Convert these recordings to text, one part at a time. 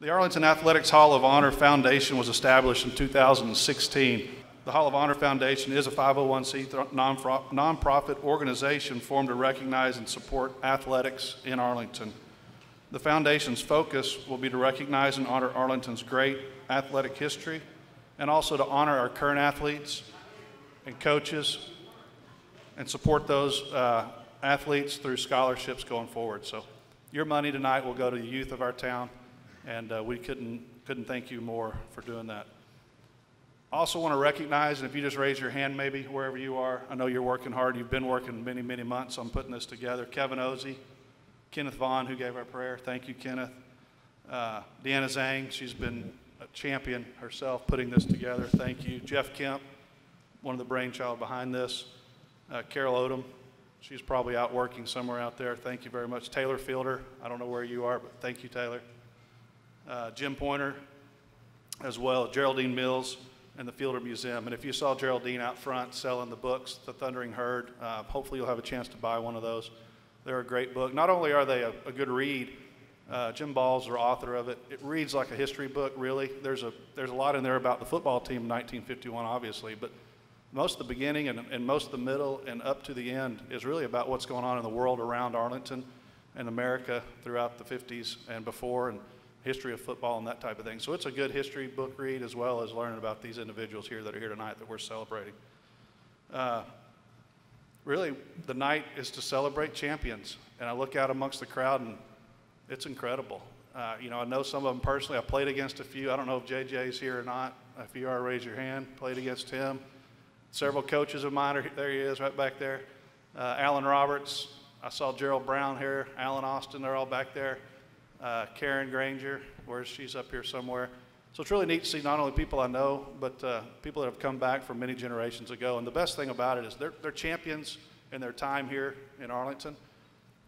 The Arlington Athletics Hall of Honor Foundation was established in 2016. The Hall of Honor Foundation is a 501c3 nonprofit organization formed to recognize and support athletics in Arlington. The foundation's focus will be to recognize and honor Arlington's great athletic history, and also to honor our current athletes and coaches and support those athletes through scholarships going forward. So your money tonight will go to the youth of our town, and we couldn't thank you more for doing that. I also want to recognize, and if you just raise your hand maybe wherever you are, I know you're working hard, you've been working many, many months on putting this together. Kevin Ozzie, Kenneth Vaughn, who gave our prayer, thank you, Kenneth. Deanna Zhang, she's been a champion herself putting this together, thank you. Jeff Kemp, one of the brainchild behind this. Carol Odom, she's probably out working somewhere out there, thank you very much. Taylor Fielder, I don't know where you are, but thank you, Taylor. Jim Pointer, as well, Geraldine Mills, and the Fielder Museum. And if you saw Geraldine out front selling the books, The Thundering Herd, hopefully you'll have a chance to buy one of those. They're a great book. Not only are they a good read, Jim Ball's the author of it. It reads like a history book, really. There's a lot in there about the football team in 1951, obviously, but most of the beginning and most of the middle and up to the end is really about what's going on in the world around Arlington and America throughout the 50s and before, and history of football and that type of thing. So it's a good history book read, as well as learning about these individuals here that are here tonight that we're celebrating. Really, the night is to celebrate champions. And I look out amongst the crowd and it's incredible. You know, I know some of them personally. I played against a few. I don't know if JJ's here or not. If you are, raise your hand. Played against him. Several coaches of mine there he is right back there. Alan Roberts. I saw Gerald Brown here. Alan Austin, they're all back there. Karen Granger, where she's up here somewhere. So it's really neat to see not only people I know, but people that have come back from many generations ago. And the best thing about it is they're champions in their time here in Arlington.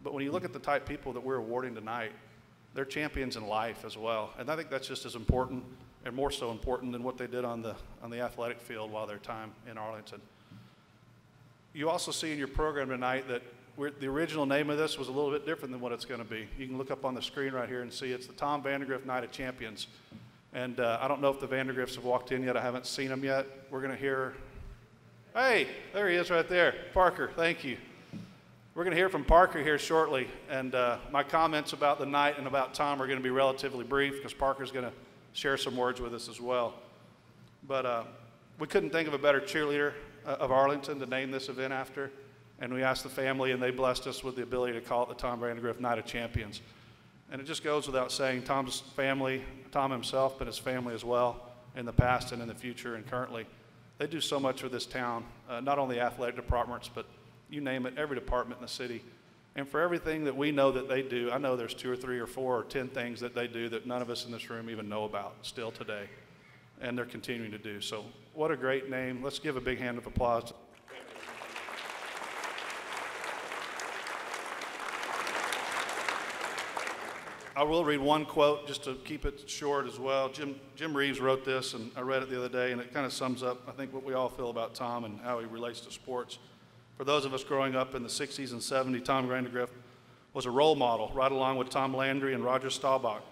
But when you look at the type of people that we're awarding tonight, they're champions in life as well. And I think that's just as important and more so important than what they did on the athletic field while their time in Arlington. You also see in your program tonight that the original name of this was a little bit different than what it's going to be. You can look up on the screen right here and see it's the Tom Vandergriff Night of Champions. And I don't know if the Vandergriffs have walked in yet. I haven't seen them yet. We're going to hear, hey, there he is right there. Parker, thank you. We're going to hear from Parker here shortly. And my comments about the night and about Tom are going to be relatively brief because Parker's going to share some words with us as well. But we couldn't think of a better cheerleader of Arlington to name this event after. And we asked the family, and they blessed us with the ability to call it the Tom Vandergriff Night of Champions. And it just goes without saying, Tom's family, Tom himself, but his family as well, in the past and in the future and currently, they do so much for this town, not only athletic departments, but you name it, every department in the city. And for everything that we know that they do, I know there's 2 or 3 or 4 or 10 things that they do that none of us in this room even know about still today. And they're continuing to do. So what a great name. Let's give a big hand of applause. I will read one quote just to keep it short as well. Jim Reeves wrote this, and I read it the other day, and it kind of sums up, I think, what we all feel about Tom and how he relates to sports. For those of us growing up in the 60s and 70s, Tom Vandergriff was a role model, right along with Tom Landry and Roger Staubach.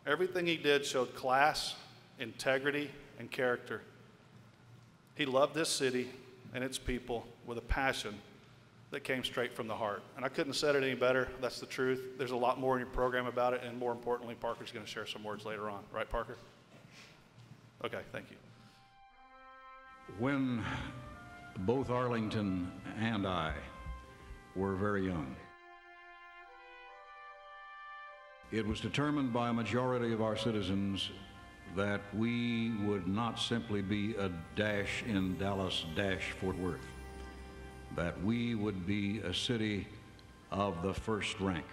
Everything he did showed class, integrity, and character. He loved this city and its people with a passion that came straight from the heart. And I couldn't have said it any better. That's the truth. There's a lot more in your program about it, and more importantly, Parker's going to share some words later on. Right, Parker? Okay, thank you. When both Arlington and I were very young, it was determined by a majority of our citizens that we would not simply be a dash in Dallas dash Fort Worth, that we would be a city of the first rank.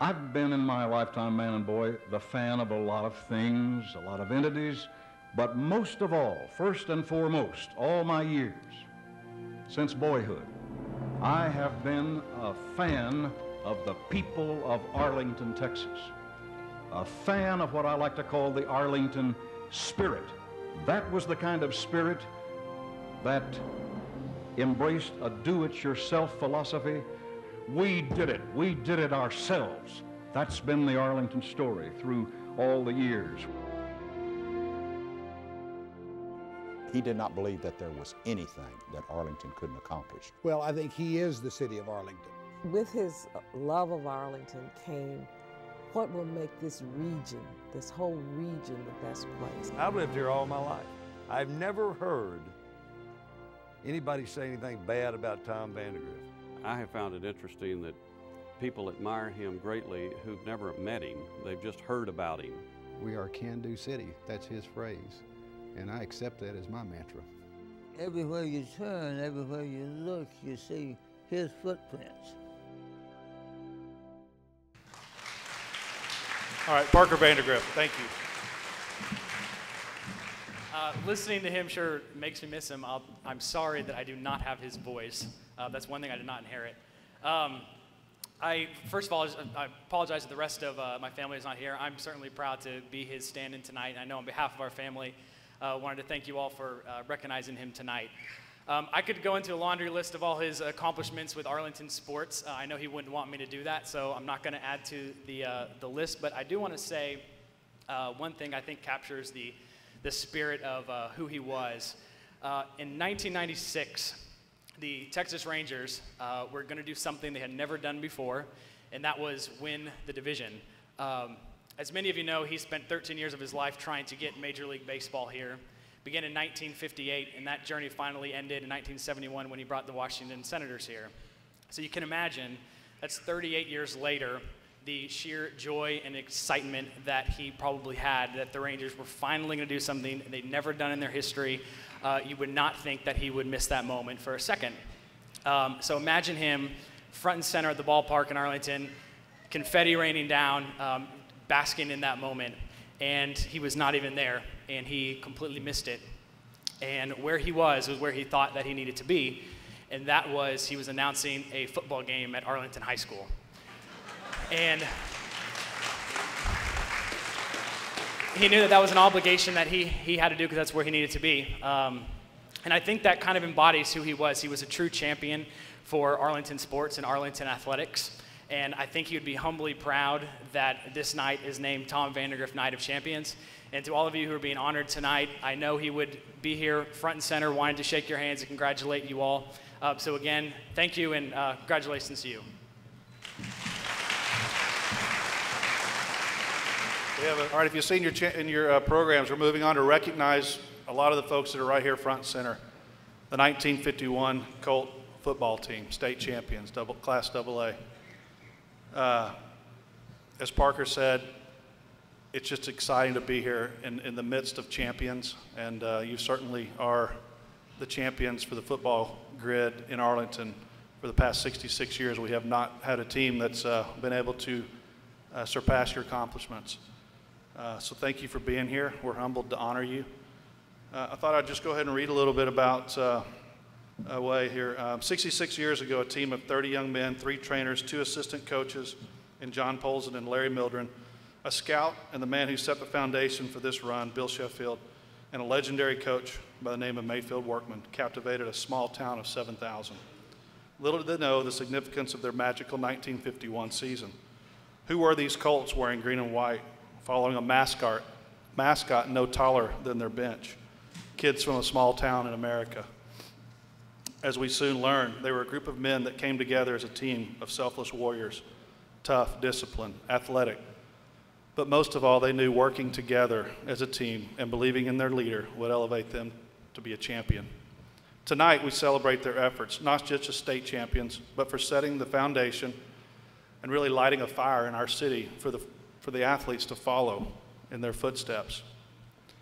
I've been in my lifetime, man and boy, the fan of a lot of things, a lot of entities, but most of all, first and foremost, all my years, since boyhood, I have been a fan of the people of Arlington, Texas. A fan of what I like to call the Arlington spirit. That was the kind of spirit that embraced a do-it-yourself philosophy. We did it ourselves. That's been the Arlington story through all the years. He did not believe that there was anything that Arlington couldn't accomplish. Well, I think he is the city of Arlington. With his love of Arlington came what will make this region, this whole region, the best place. I've lived here all my life. I've never heard anybody say anything bad about Tom Vandergriff. I have found it interesting that people admire him greatly who've never met him. They've just heard about him. We are a can-do city. That's his phrase. And I accept that as my mantra. Everywhere you turn, everywhere you look, you see his footprints. All right, Parker Vandergriff, thank you. Listening to him sure makes me miss him. I'm sorry that I do not have his voice. That's one thing I did not inherit. First of all, I apologize that the rest of my family is not here. I'm certainly proud to be his stand-in tonight. I know on behalf of our family, wanted to thank you all for recognizing him tonight. I could go into a laundry list of all his accomplishments with Arlington sports. I know he wouldn't want me to do that, so I'm not going to add to the list. But I do want to say one thing I think captures the spirit of who he was. In 1996, the Texas Rangers were going to do something they had never done before, and that was win the division. As many of you know, he spent 13 years of his life trying to get Major League Baseball here. Began in 1958, and that journey finally ended in 1971 when he brought the Washington Senators here. So you can imagine, that's 38 years later, the sheer joy and excitement that he probably had that the Rangers were finally going to do something they'd never done in their history. You would not think that he would miss that moment for a second. So imagine him front and center at the ballpark in Arlington, confetti raining down, basking in that moment. And he was not even there, and he completely missed it. And where he was where he thought that he needed to be, and that was he was announcing a football game at Arlington High School. And he knew that that was an obligation that he had to do because that's where he needed to be. And I think that kind of embodies who he was. He was a true champion for Arlington sports and Arlington athletics. And I think he would be humbly proud that this night is named Tom Vandergriff Night of Champions. And to all of you who are being honored tonight, I know he would be here front and center wanting to shake your hands and congratulate you all. So again, thank you and congratulations to you. All right, if you've seen in your programs, we're moving on to recognize a lot of the folks that are right here front and center. The 1951 Colt football team, state champions, Class AA. As Parker said, it's just exciting to be here in the midst of champions, and you certainly are the champions for the football grid in Arlington. For the past 66 years, we have not had a team that's been able to surpass your accomplishments. So thank you for being here. We're humbled to honor you. I thought I'd just go ahead and read a little bit about Way here. 66 years ago, a team of 30 young men, 3 trainers, 2 assistant coaches, and John Polson and Larry Mildren, a scout and the man who set the foundation for this run, Bill Sheffield, and a legendary coach by the name of Mayfield Workman, captivated a small town of 7,000. Little did they know the significance of their magical 1951 season. Who were these Colts wearing green and white, following a mascot no taller than their bench? Kids from a small town in America. As we soon learned, they were a group of men that came together as a team of selfless warriors, tough, disciplined, athletic. But most of all, they knew working together as a team and believing in their leader would elevate them to be a champion. Tonight, we celebrate their efforts, not just as state champions, but for setting the foundation and really lighting a fire in our city for the athletes to follow in their footsteps.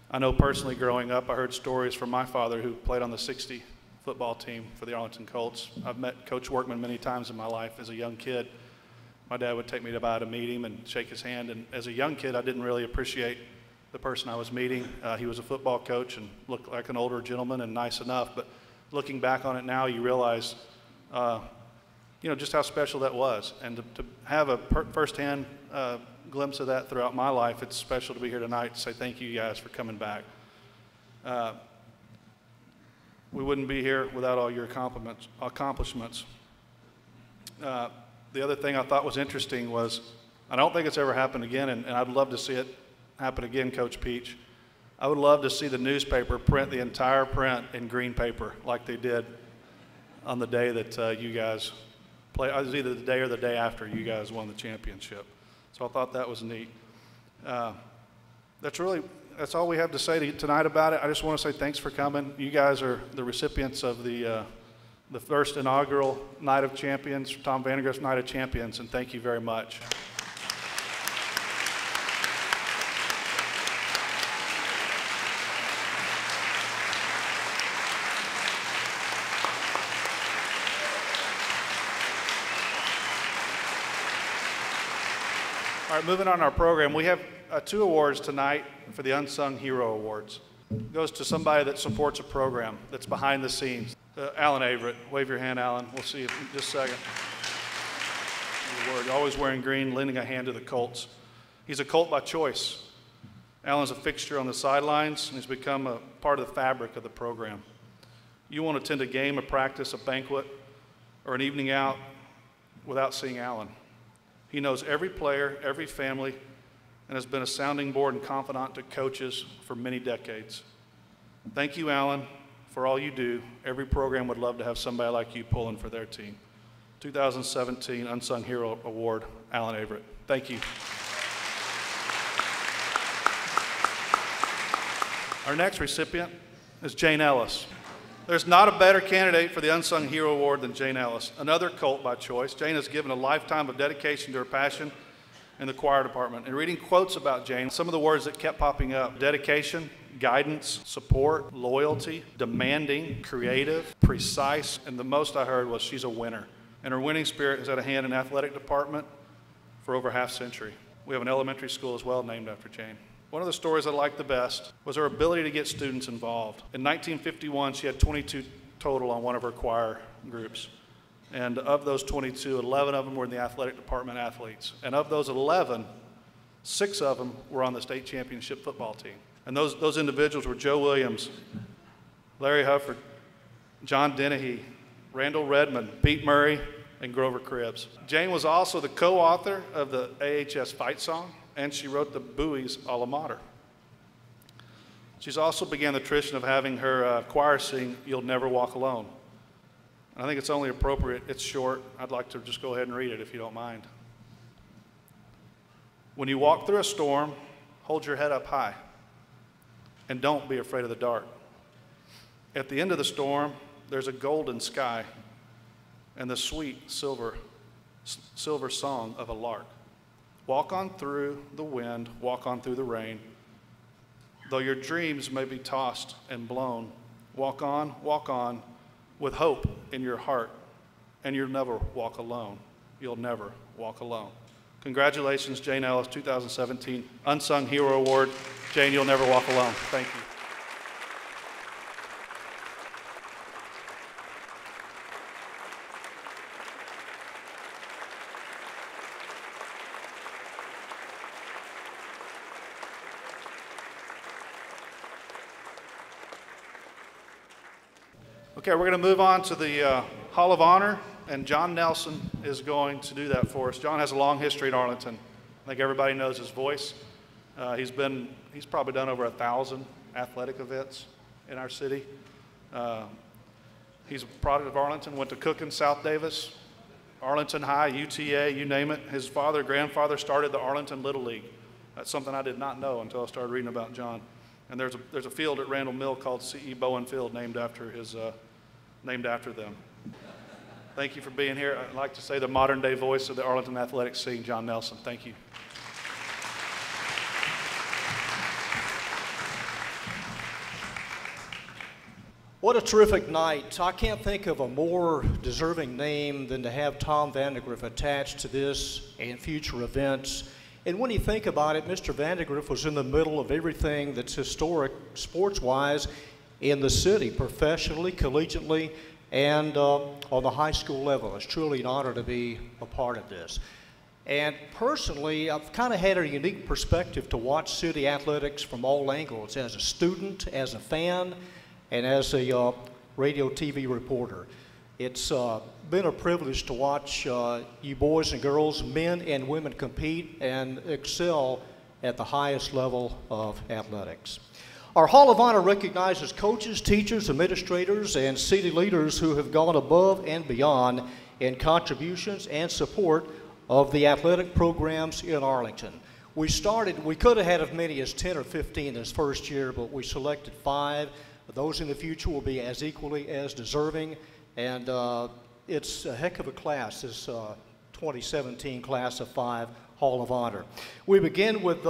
I know personally growing up, I heard stories from my father who played on the 60 football team for the Arlington Colts. I've met Coach Workman many times in my life as a young kid. My dad would take me by to meet him and shake his hand. And as a young kid, I didn't really appreciate the person I was meeting. He was a football coach and looked like an older gentleman and nice enough. But looking back on it now, you realize, just how special that was. And to have a firsthand glimpse of that throughout my life, it's special to be here tonight to say thank you guys for coming back. We wouldn't be here without all your accomplishments. The other thing I thought was interesting was I don't think it's ever happened again, and I'd love to see it happen again, Coach Peach. I would love to see the newspaper print the entire print in green paper like they did on the day that you guys played. It was either the day or the day after you guys won the championship. So I thought that was neat. That's all we have to say tonight about it. I just want to say thanks for coming. You guys are the recipients of the first inaugural Night of Champions, Tom Vandergriff's Night of Champions, and thank you very much. All right, moving on our program, we have 2 awards tonight for the Unsung Hero Awards. It goes to somebody that supports a program that's behind the scenes. Alan Avrett, wave your hand, Alan. We'll see you in just a second. Always wearing green, lending a hand to the Colts. He's a Colt by choice. Alan's a fixture on the sidelines, and he's become a part of the fabric of the program. You won't attend a game, a practice, a banquet, or an evening out without seeing Alan. He knows every player, every family, and has been a sounding board and confidant to coaches for many decades. Thank you, Alan, for all you do. Every program would love to have somebody like you pulling for their team. 2017 Unsung Hero Award, Alan Avrett. Thank you. Our next recipient is Jane Ellis. There's not a better candidate for the Unsung Hero Award than Jane Ellis, another Colt by choice. Jane has given a lifetime of dedication to her passion in the choir department. And reading quotes about Jane, some of the words that kept popping up: dedication, guidance, support, loyalty, demanding, creative, precise, and the most I heard was she's a winner. And her winning spirit has had a hand in the athletic department for over half a century. We have an elementary school as well named after Jane. One of the stories I liked the best was her ability to get students involved. In 1951, she had 22 total on one of her choir groups. And of those 22, 11 of them were in the athletic department athletes. And of those 11, 6 of them were on the state championship football team. And those individuals were Joe Williams, Larry Hufford, John Dennehy, Randall Redmond, Pete Murray, and Grover Cribbs. Jane was also the co-author of the AHS fight song, and she wrote the Bowie's Alma Mater. She's also began the tradition of having her choir sing "You'll Never Walk Alone." I think it's only appropriate. It's short. I'd like to just go ahead and read it if you don't mind. When you walk through a storm, hold your head up high, and don't be afraid of the dark. At the end of the storm, there's a golden sky and the sweet silver song of a lark. Walk on through the wind, walk on through the rain. Though your dreams may be tossed and blown, walk on with hope in your heart, and you'll never walk alone. You'll never walk alone. Congratulations, Jane Ellis, 2017 Unsung Hero Award. Jane, you'll never walk alone. Thank you. Okay, we're going to move on to the Hall of Honor, and John Nelson is going to do that for us. John has a long history at Arlington. I think everybody knows his voice. He's probably done over 1,000 athletic events in our city. He's a product of Arlington, went to Cook and South Davis, Arlington High, UTA, you name it. His grandfather started the Arlington Little League. That's something I did not know until I started reading about John. And there's a field at Randall Mill called C.E. Bowen Field named after them. Thank you for being here. I'd like to say the modern day voice of the Arlington athletics scene, John Nelson. Thank you. What a terrific night. I can't think of a more deserving name than to have Tom Vandergriff attached to this and future events. And when you think about it, Mr. Vandergriff was in the middle of everything that's historic sports-wise in the city, professionally, collegiately, and on the high school level. It's truly an honor to be a part of this. And personally, I've kind of had a unique perspective to watch city athletics from all angles, as a student, as a fan, and as a radio TV reporter. It's been a privilege to watch you boys and girls, men and women, compete and excel at the highest level of athletics. Our Hall of Honor recognizes coaches, teachers, administrators, and city leaders who have gone above and beyond in contributions and support of the athletic programs in Arlington. We could have had as many as 10 or 15 this first year, but we selected 5. Those in the future will be as equally as deserving, and it's a heck of a class, this 2017 class of 5 Hall of Honor. We begin with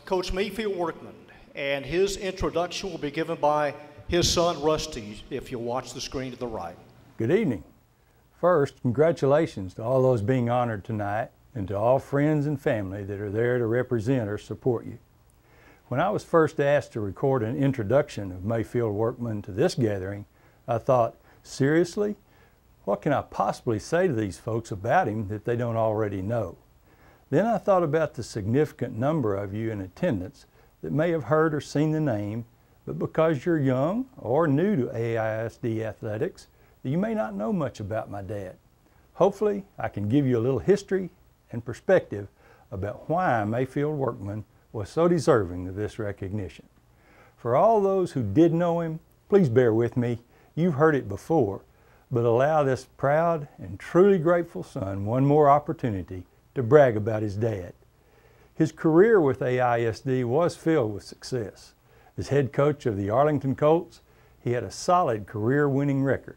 Coach Mayfield Workman, and his introduction will be given by his son, Rusty, if you'll watch the screen to the right. Good evening. First, congratulations to all those being honored tonight and to all friends and family that are there to represent or support you. When I was first asked to record an introduction of Mayfield Workman to this gathering, I thought, seriously? What can I possibly say to these folks about him that they don't already know? Then I thought about the significant number of you in attendance that may have heard or seen the name, but because you're young or new to AISD athletics, you may not know much about my dad. Hopefully, I can give you a little history and perspective about why Mayfield Workman was so deserving of this recognition. For all those who did know him, please bear with me. You've heard it before, but allow this proud and truly grateful son one more opportunity to brag about his dad. His career with AISD was filled with success. As head coach of the Arlington Colts, he had a solid career-winning record,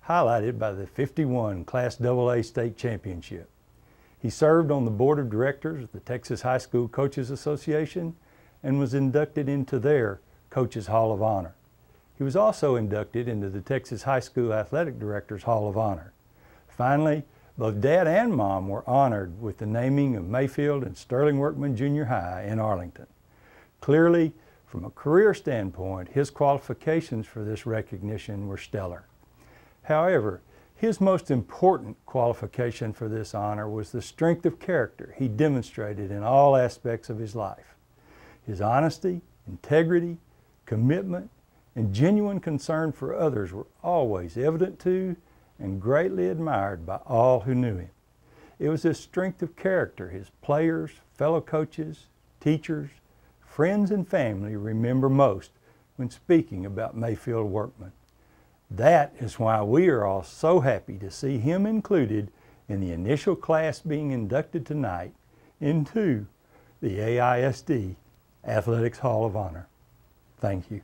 highlighted by the '51 Class AA State Championship. He served on the board of directors of the Texas High School Coaches Association and was inducted into their Coaches Hall of Honor. He was also inducted into the Texas High School Athletic Directors Hall of Honor. Finally, both Dad and Mom were honored with the naming of Mayfield and Sterling Workman Junior High in Arlington. Clearly, from a career standpoint, his qualifications for this recognition were stellar. However, his most important qualification for this honor was the strength of character he demonstrated in all aspects of his life. His honesty, integrity, commitment, and genuine concern for others were always evident to and greatly admired by all who knew him. It was this strength of character his players, fellow coaches, teachers, friends, and family remember most when speaking about Mayfield Workman. That is why we are all so happy to see him included in the initial class being inducted tonight into the AISD Athletics Hall of Honor. Thank you.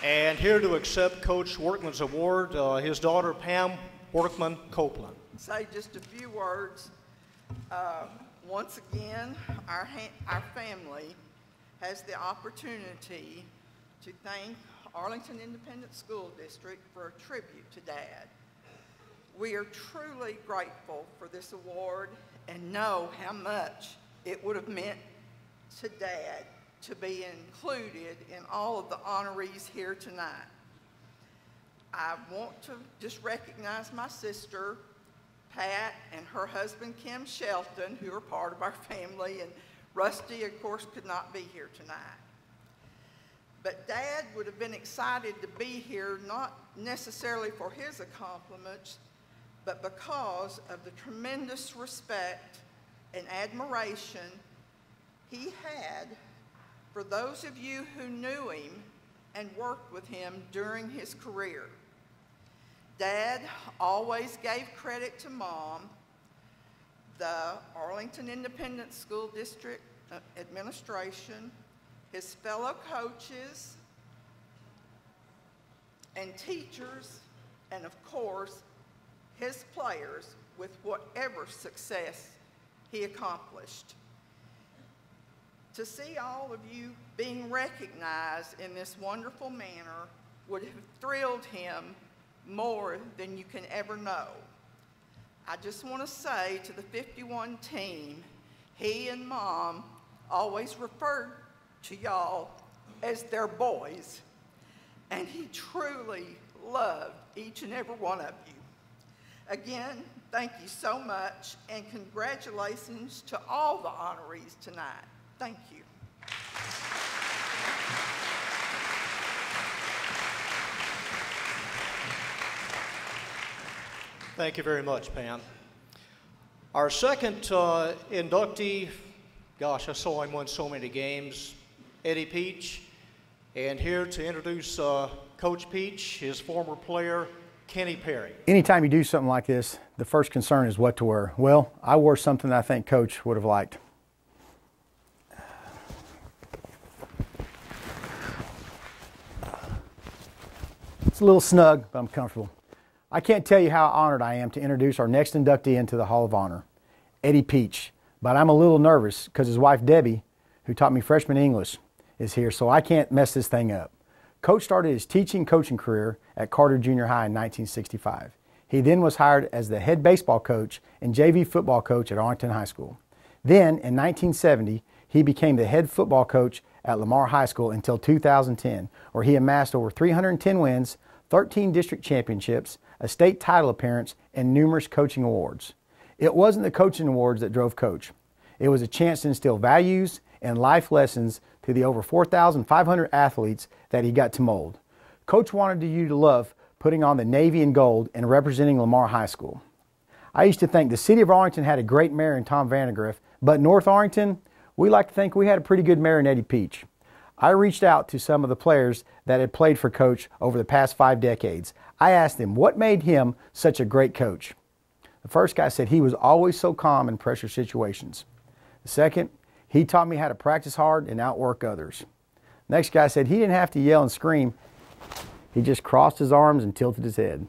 And here to accept Coach Workman's award, his daughter Pam Workman Copeland. Say just a few words. Once again, our family has the opportunity to thank Arlington Independent School District for a tribute to Dad. We are truly grateful for this award and know how much it would have meant to Dad to be included in all of the honorees here tonight. I want to just recognize my sister, Pat, and her husband, Kim Shelton, who are part of our family, and Rusty, of course, could not be here tonight. But Dad would have been excited to be here, not necessarily for his accomplishments, but because of the tremendous respect and admiration he had for those of you who knew him and worked with him during his career. Dad always gave credit to Mom, the Arlington Independent School District administration, his fellow coaches and teachers, and of course, his players with whatever success he accomplished. To see all of you being recognized in this wonderful manner would have thrilled him more than you can ever know. I just want to say to the 51 team, he and Mom always referred to y'all as their boys, and he truly loved each and every one of you. Again, thank you so much, and congratulations to all the honorees tonight. Thank you. Thank you very much, Pam. Our second inductee, gosh, I saw him win so many games, Eddy Peach. And here to introduce Coach Peach, his former player, Kenny Perry. Anytime you do something like this, the first concern is what to wear. Well, I wore something that I think Coach would have liked. It's a little snug, but I'm comfortable. I can't tell you how honored I am to introduce our next inductee into the Hall of Honor, Eddy Peach. But I'm a little nervous because his wife, Debbie, who taught me freshman English, is here, so I can't mess this thing up. Coach started his coaching career at Carter Junior High in 1965. He then was hired as the head baseball coach and JV football coach at Arlington High School. Then, in 1970, he became the head football coach at Lamar High School until 2010, where he amassed over 310 wins, 13 district championships, a state title appearance, and numerous coaching awards. It wasn't the coaching awards that drove Coach. It was a chance to instill values and life lessons to the over 4,500 athletes that he got to mold. Coach wanted you to love putting on the navy and gold and representing Lamar High School. I used to think the city of Arlington had a great mayor in Tom Vandergriff, but North Arlington, we like to think we had a pretty good mayor in Eddy Peach. I reached out to some of the players that had played for Coach over the past 5 decades. I asked them what made him such a great coach. The first guy said he was always so calm in pressure situations. The second, he taught me how to practice hard and outwork others. Next guy said he didn't have to yell and scream. He just crossed his arms and tilted his head.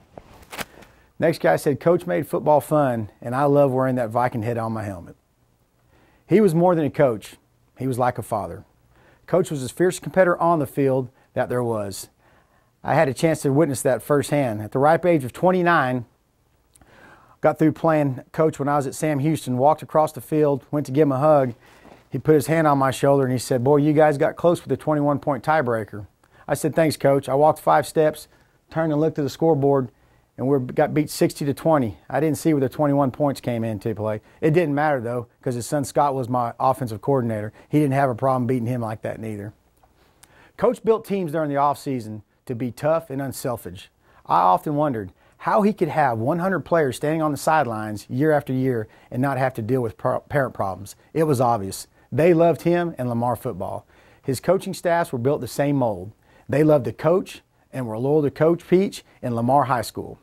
Next guy said Coach made football fun, and I love wearing that Viking head on my helmet. He was more than a coach. He was like a father. Coach was as fierce a competitor on the field that there was. I had a chance to witness that firsthand. At the ripe age of 29, got through playing coach when I was at Sam Houston, walked across the field, went to give him a hug. He put his hand on my shoulder and he said, "Boy, you guys got close with the 21-point tiebreaker." I said, "Thanks, Coach." I walked 5 steps, turned and looked at the scoreboard, and we got beat 60-20. I didn't see where the 21 points came into play. It didn't matter, though, because his son Scott was my offensive coordinator. He didn't have a problem beating him like that neither. Coach built teams during the offseason to be tough and unselfish. I often wondered how he could have 100 players standing on the sidelines year after year and not have to deal with parent problems. It was obvious. They loved him and Lamar football. His coaching staffs were built the same mold. They loved the coach and were loyal to Coach Peach and Lamar High School.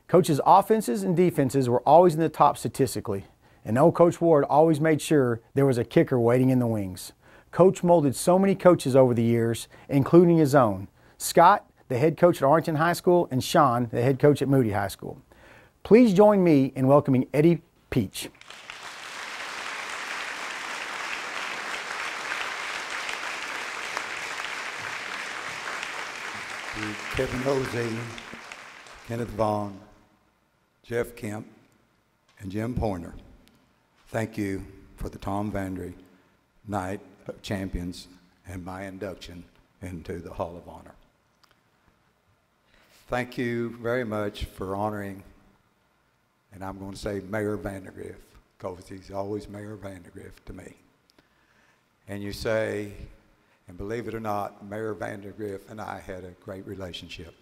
Coach's offenses and defenses were always in the top statistically, and old Coach Ward always made sure there was a kicker waiting in the wings. Coach molded so many coaches over the years, including his own. Scott, the head coach at Arlington High School, and Sean, the head coach at Moody High School. Please join me in welcoming Eddy Peach. Kevin Hosey, Kenneth Vaughn, Jeff Kemp, and Jim Pointer, thank you for the Tom Vandry Night of Champions and my induction into the Hall of Honor. Thank you very much for honoring, and I'm going to say Mayor Vandergriff, because he's always Mayor Vandergriff to me. And you say, and believe it or not, Mayor Vandergriff and I had a great relationship.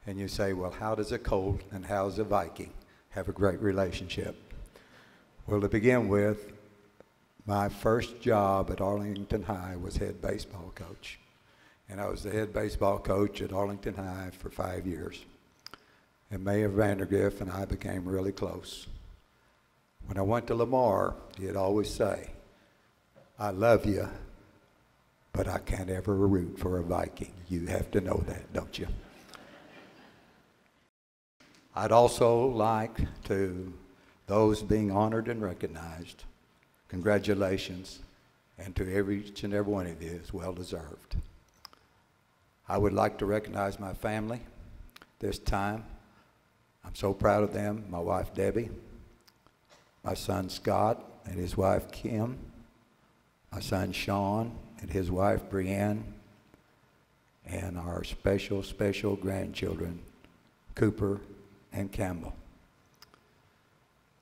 And you say, well, how does a Colt and how does a Viking have a great relationship? Well, to begin with, my first job at Arlington High was head baseball coach. And I was the head baseball coach at Arlington High for 5 years. And Mayor Vandergriff and I became really close. When I went to Lamar, he'd always say, "I love you, but I can't ever root for a Viking. You have to know that, don't you?" I'd also like to those being honored and recognized, congratulations, and to each and every one of you is well deserved. I would like to recognize my family this time. I'm so proud of them, my wife Debbie, my son Scott and his wife Kim, my son Sean and his wife Brianne, and our special, special grandchildren, Cooper and Campbell.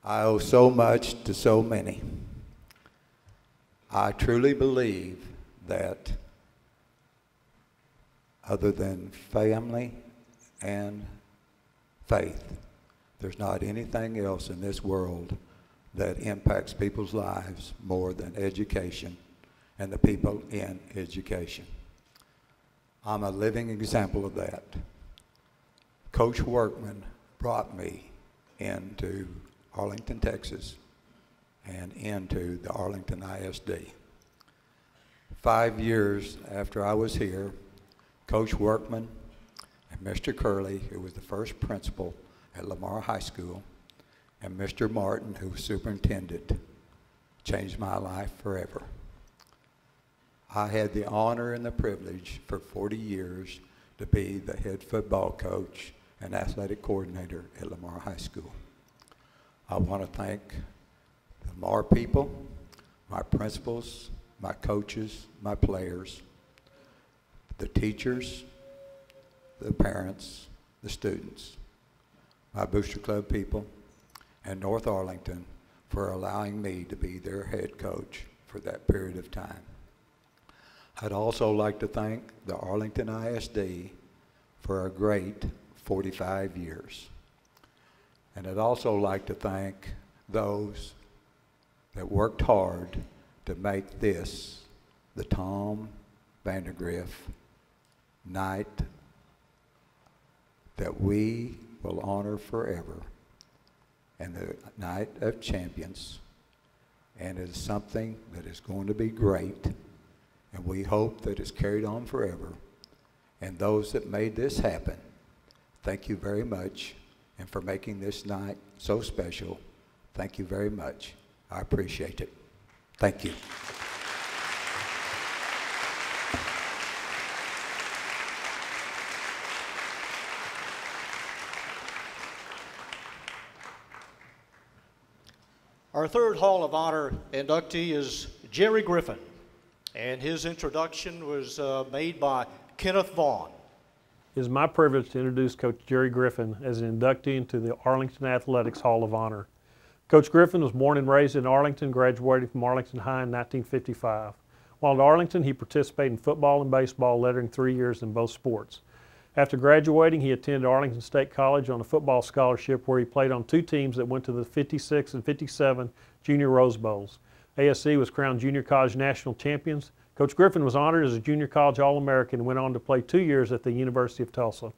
I owe so much to so many. I truly believe that other than family and faith, There's not anything else in this world that impacts people's lives more than education and the people in education. I'm a living example of that. Coach Workman brought me into Arlington, Texas, and into the Arlington ISD. 5 years after I was here, Coach Workman and Mr. Curley, who was the first principal at Lamar High School, and Mr. Martin, who was superintendent, changed my life forever. I had the honor and the privilege for 40 years to be the head football coach and athletic coordinator at Lamar High School. I want to thank the Lamar people, my principals, my coaches, my players, the teachers, the parents, the students, my Booster Club people, and North Arlington for allowing me to be their head coach for that period of time. I'd also like to thank the Arlington ISD for a great 45 years. And I'd also like to thank those that worked hard to make this the Tom Vandergriff night that we will honor forever, and the night of champions. And it is something that is going to be great, and we hope that it's carried on forever. And those that made this happen, thank you very much. And for making this night so special, thank you very much. I appreciate it. Thank you. Our third Hall of Honor inductee is Jerry Griffin, and his introduction was made by Kenneth Vaughn. It is my privilege to introduce Coach Jerry Griffin as an inductee into the Arlington Athletics Hall of Honor. Coach Griffin was born and raised in Arlington, graduated from Arlington High in 1955. While at Arlington, he participated in football and baseball, lettering 3 years in both sports. After graduating, he attended Arlington State College on a football scholarship where he played on 2 teams that went to the 56 and 57 Junior Rose Bowls. ASC was crowned Junior College National Champions. Coach Griffin was honored as a Junior College All-American and went on to play 2 years at the University of Tulsa.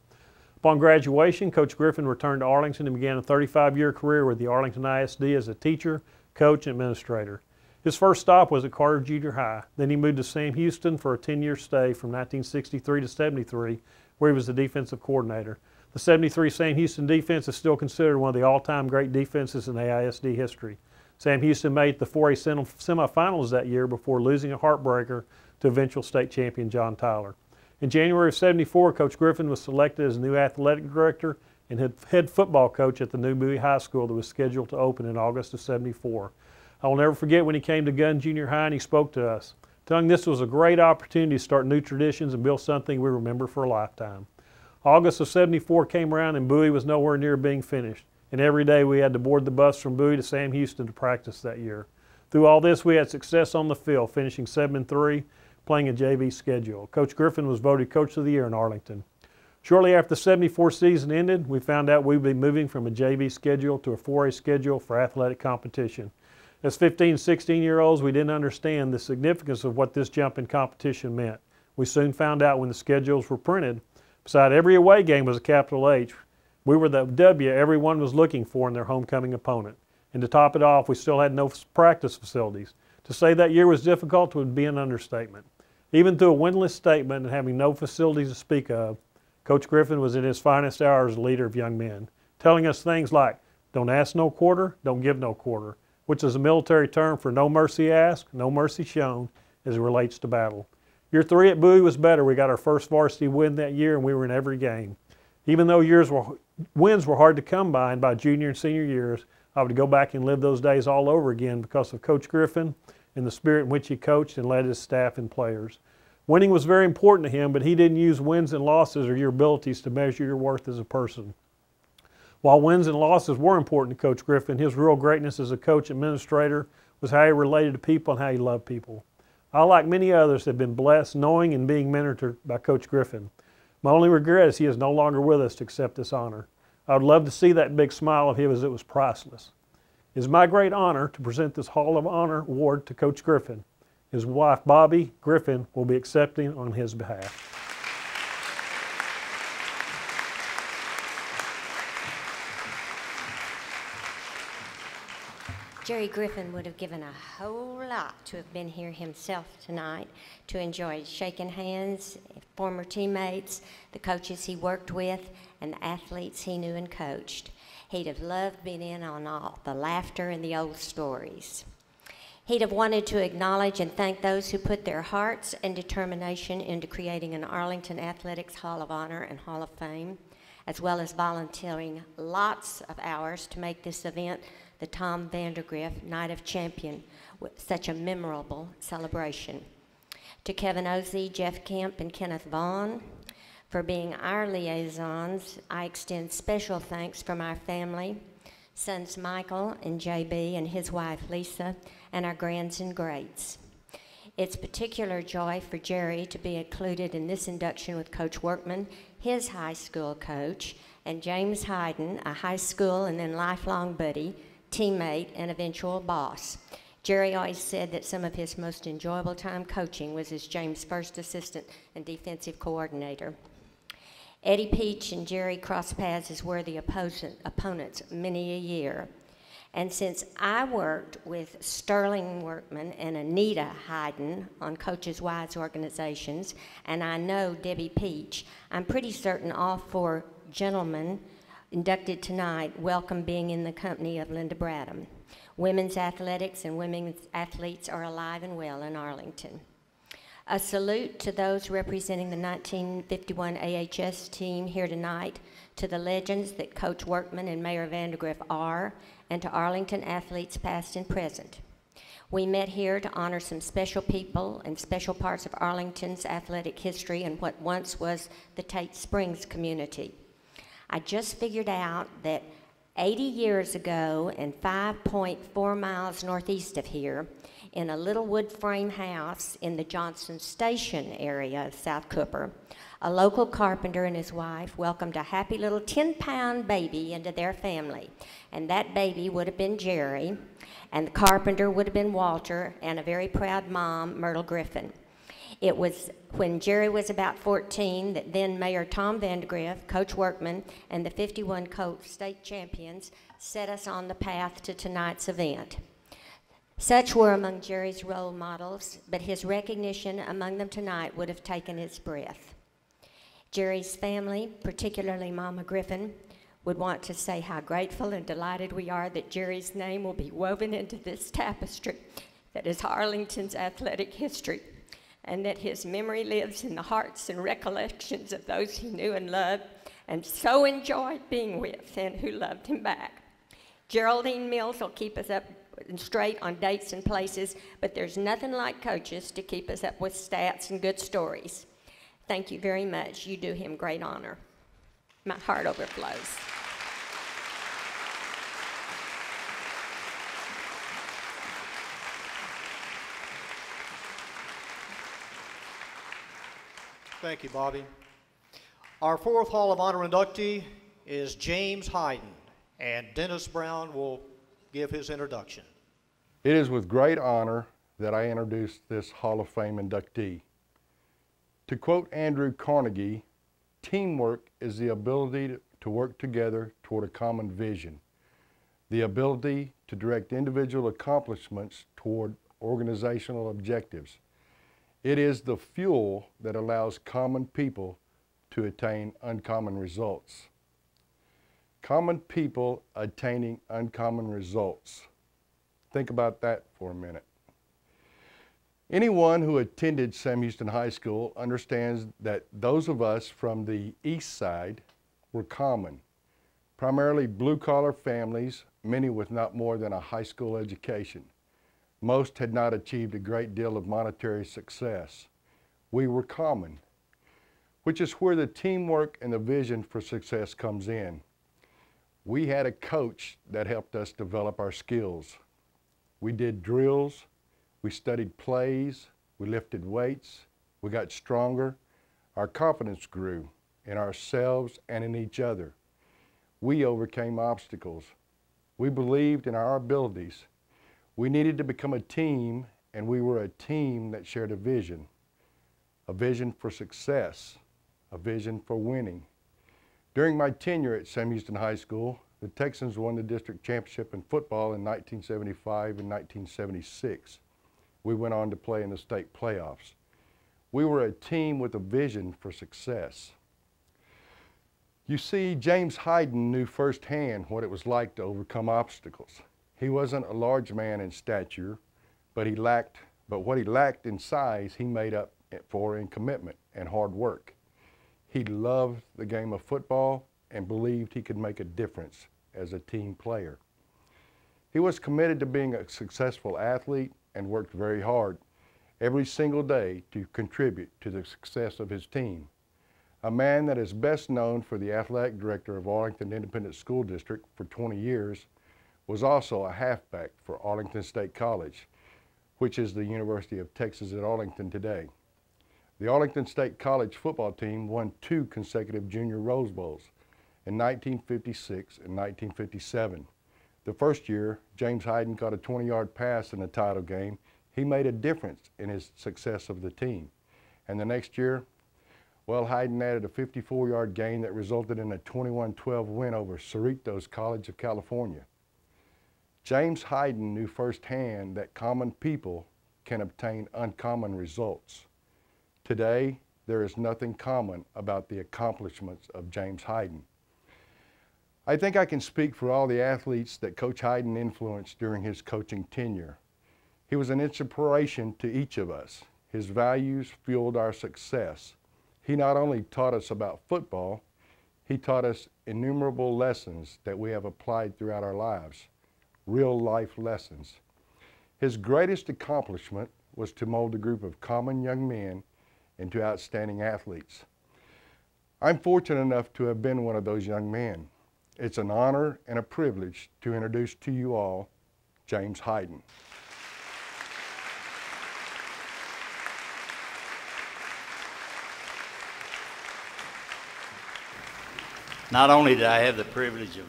Upon graduation, Coach Griffin returned to Arlington and began a 35-year career with the Arlington ISD as a teacher, coach, and administrator. His first stop was at Carter Junior High. Then he moved to Sam Houston for a 10-year stay from 1963 to 73, where he was the defensive coordinator. The 73 Sam Houston defense is still considered one of the all-time great defenses in AISD history. Sam Houston made the 4A semifinals that year before losing a heartbreaker to eventual state champion John Tyler. In January of '74, Coach Griffin was selected as new athletic director and head football coach at the new Bowie High School that was scheduled to open in August of '74. I will never forget when he came to Gunn Junior High and he spoke to us, telling this was a great opportunity to start new traditions and build something we remember for a lifetime. August of '74 came around and Bowie was nowhere near being finished, and every day we had to board the bus from Bowie to Sam Houston to practice that year. Through all this, we had success on the field, finishing 7-3, playing a JV schedule. Coach Griffin was voted Coach of the Year in Arlington. Shortly after the '74 season ended, we found out we'd be moving from a JV schedule to a 4A schedule for athletic competition. As 15, 16-year-olds, we didn't understand the significance of what this jump in competition meant. We soon found out when the schedules were printed, beside every away game was a capital H. We were the W everyone was looking for in their homecoming opponent. And to top it off, we still had no practice facilities. To say that year was difficult would be an understatement. Even through a winless statement and having no facilities to speak of, Coach Griffin was in his finest hour as a leader of young men, telling us things like, don't ask no quarter, don't give no quarter, which is a military term for no mercy asked, no mercy shown as it relates to battle. Year 3 at Bowie was better. We got our first varsity win that year and we were in every game. Even though wins were hard to come by, and by junior and senior years, I would go back and live those days all over again because of Coach Griffin and the spirit in which he coached and led his staff and players. Winning was very important to him, but he didn't use wins and losses or your abilities to measure your worth as a person. While wins and losses were important to Coach Griffin, his real greatness as a coach and administrator was how he related to people and how he loved people. I, like many others, have been blessed knowing and being mentored by Coach Griffin. My only regret is he is no longer with us to accept this honor. I would love to see that big smile of his. It was priceless. It is my great honor to present this Hall of Honor award to Coach Griffin. His wife, Bobby Griffin, will be accepting on his behalf. Jerry Griffin would have given a whole lot to have been here himself tonight to enjoy shaking hands, former teammates, the coaches he worked with, and the athletes he knew and coached. He'd have loved being in on all the laughter and the old stories. He'd have wanted to acknowledge and thank those who put their hearts and determination into creating an Arlington Athletics Hall of Honor and Hall of Fame, as well as volunteering lots of hours to make this event the Tom Vandergriff Night of Champion with such a memorable celebration. To Kevin Ozzie, Jeff Kemp, and Kenneth Vaughn for being our liaisons, I extend special thanks from our family, sons Michael and JB and his wife Lisa, and our grands and greats. It's particular joy for Jerry to be included in this induction with Coach Workman, his high school coach, and James Hyden, a high school and then lifelong buddy, teammate, and eventual boss. Jerry always said that some of his most enjoyable time coaching was as James' first assistant and defensive coordinator. Eddy Peach and Jerry crossed paths as worthy opponents many a year. And since I worked with Sterling Workman and Anita Hyden on Coaches Wise organizations, and I know Debbie Peach, I'm pretty certain all four gentlemen inducted tonight welcome being in the company of Lynda Bradham. Women's athletics and women's athletes are alive and well in Arlington. A salute to those representing the 1951 AHS team here tonight, to the legends that Coach Workman and Mayor Vandergriff are, and to Arlington athletes past and present. We met here to honor some special people and special parts of Arlington's athletic history and what once was the Tate Springs community. I just figured out that 80 years ago and 5.4 miles northeast of here, in a little wood frame house in the Johnson Station area of South Cooper, a local carpenter and his wife welcomed a happy little 10-pound baby into their family. And that baby would have been Jerry, and the carpenter would have been Walter, and a very proud mom, Myrtle Griffin. It was when Jerry was about 14 that then Mayor Tom Vandergriff, Coach Workman, and the 51 Colt state champions set us on the path to tonight's event. Such were among Jerry's role models, but his recognition among them tonight would have taken his breath. Jerry's family, particularly Mama Griffin, would want to say how grateful and delighted we are that Jerry's name will be woven into this tapestry that is Arlington's athletic history, and that his memory lives in the hearts and recollections of those he knew and loved and so enjoyed being with and who loved him back. Geraldine Mills will keep us up and straight on dates and places, but there's nothing like coaches to keep us up with stats and good stories. Thank you very much. You do him great honor. My heart overflows. Thank you, Bobby. Our fourth Hall of Honor inductee is James Hyden, and Dennis Brown will give his introduction. It is with great honor that I introduce this Hall of Fame inductee. To quote Andrew Carnegie, teamwork is the ability to work together toward a common vision, the ability to direct individual accomplishments toward organizational objectives. It is the fuel that allows common people to attain uncommon results. Common people attaining uncommon results. Think about that for a minute. Anyone who attended Sam Houston High School understands that those of us from the east side were common, primarily blue-collar families, many with not more than a high school education. Most had not achieved a great deal of monetary success. We were common, which is where the teamwork and the vision for success comes in. We had a coach that helped us develop our skills. We did drills, we studied plays, we lifted weights, we got stronger, our confidence grew in ourselves and in each other. We overcame obstacles. We believed in our abilities. We needed to become a team, and we were a team that shared a vision for success, a vision for winning. During my tenure at Sam Houston High School, the Texans won the district championship in football in 1975 and 1976. We went on to play in the state playoffs. We were a team with a vision for success. You see, James Hyden knew firsthand what it was like to overcome obstacles. He wasn't a large man in stature, but what he lacked in size, he made up for in commitment and hard work. He loved the game of football and believed he could make a difference as a team player. He was committed to being a successful athlete and worked very hard every single day to contribute to the success of his team. A man that is best known for the athletic director of Arlington Independent School District for 20 years, was also a halfback for Arlington State College, which is the University of Texas at Arlington today. The Arlington State College football team won 2 consecutive junior Rose Bowls in 1956 and 1957. The first year, James Hyden caught a 20-yard pass in the title game. He made a difference in his success of the team. And the next year, well, Hyden added a 54-yard gain that resulted in a 21-12 win over Cerritos College of California. James Hyden knew firsthand that common people can obtain uncommon results. Today, there is nothing common about the accomplishments of James Hyden. I think I can speak for all the athletes that Coach Hyden influenced during his coaching tenure. He was an inspiration to each of us. His values fueled our success. He not only taught us about football, he taught us innumerable lessons that we have applied throughout our lives, real life lessons. His greatest accomplishment was to mold a group of common young men into outstanding athletes. I'm fortunate enough to have been one of those young men. It's an honor and a privilege to introduce to you all James Hyden. Not only did I have the privilege of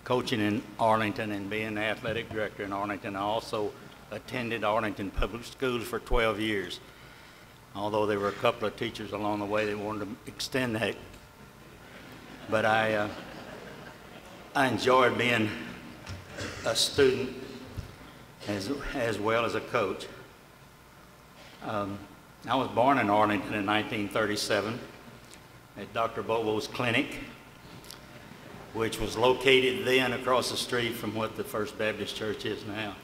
coaching in Arlington and being the athletic director in Arlington, I also attended Arlington Public Schools for 12 years. Although there were a couple of teachers along the way that wanted to extend that. But I enjoyed being a student as well as a coach. I was born in Arlington in 1937 at Dr. Bobo's clinic, which was located then across the street from what the First Baptist Church is now.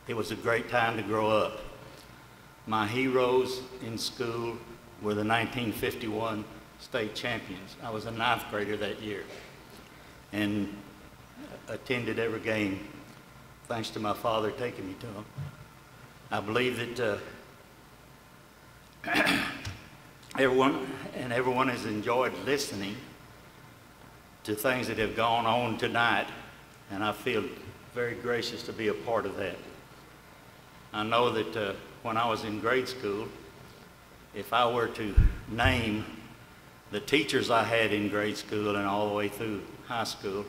It was a great time to grow up. My heroes in school were the 1951 state champions. I was a 9th grader that year and attended every game thanks to my father taking me to them. I believe that everyone has enjoyed listening to things that have gone on tonight, and I feel very gracious to be a part of that. I know that when I was in grade school, if I were to name the teachers I had in grade school and all the way through high school,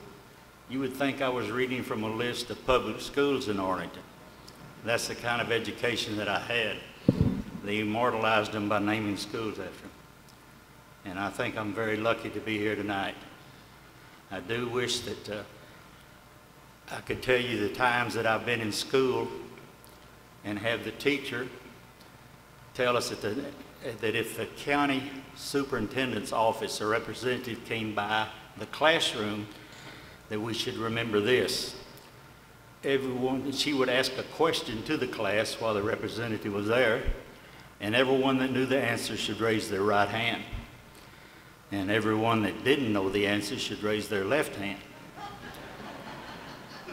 you would think I was reading from a list of public schools in Arlington. That's the kind of education that I had. They immortalized them by naming schools after them. And I think I'm very lucky to be here tonight. I do wish that I could tell you the times that I've been in school and have the teacher tell us that if the county superintendent's office or representative came by the classroom, that we should remember this. She would ask a question to the class while the representative was there, and everyone that knew the answer should raise their right hand. And everyone that didn't know the answer should raise their left hand.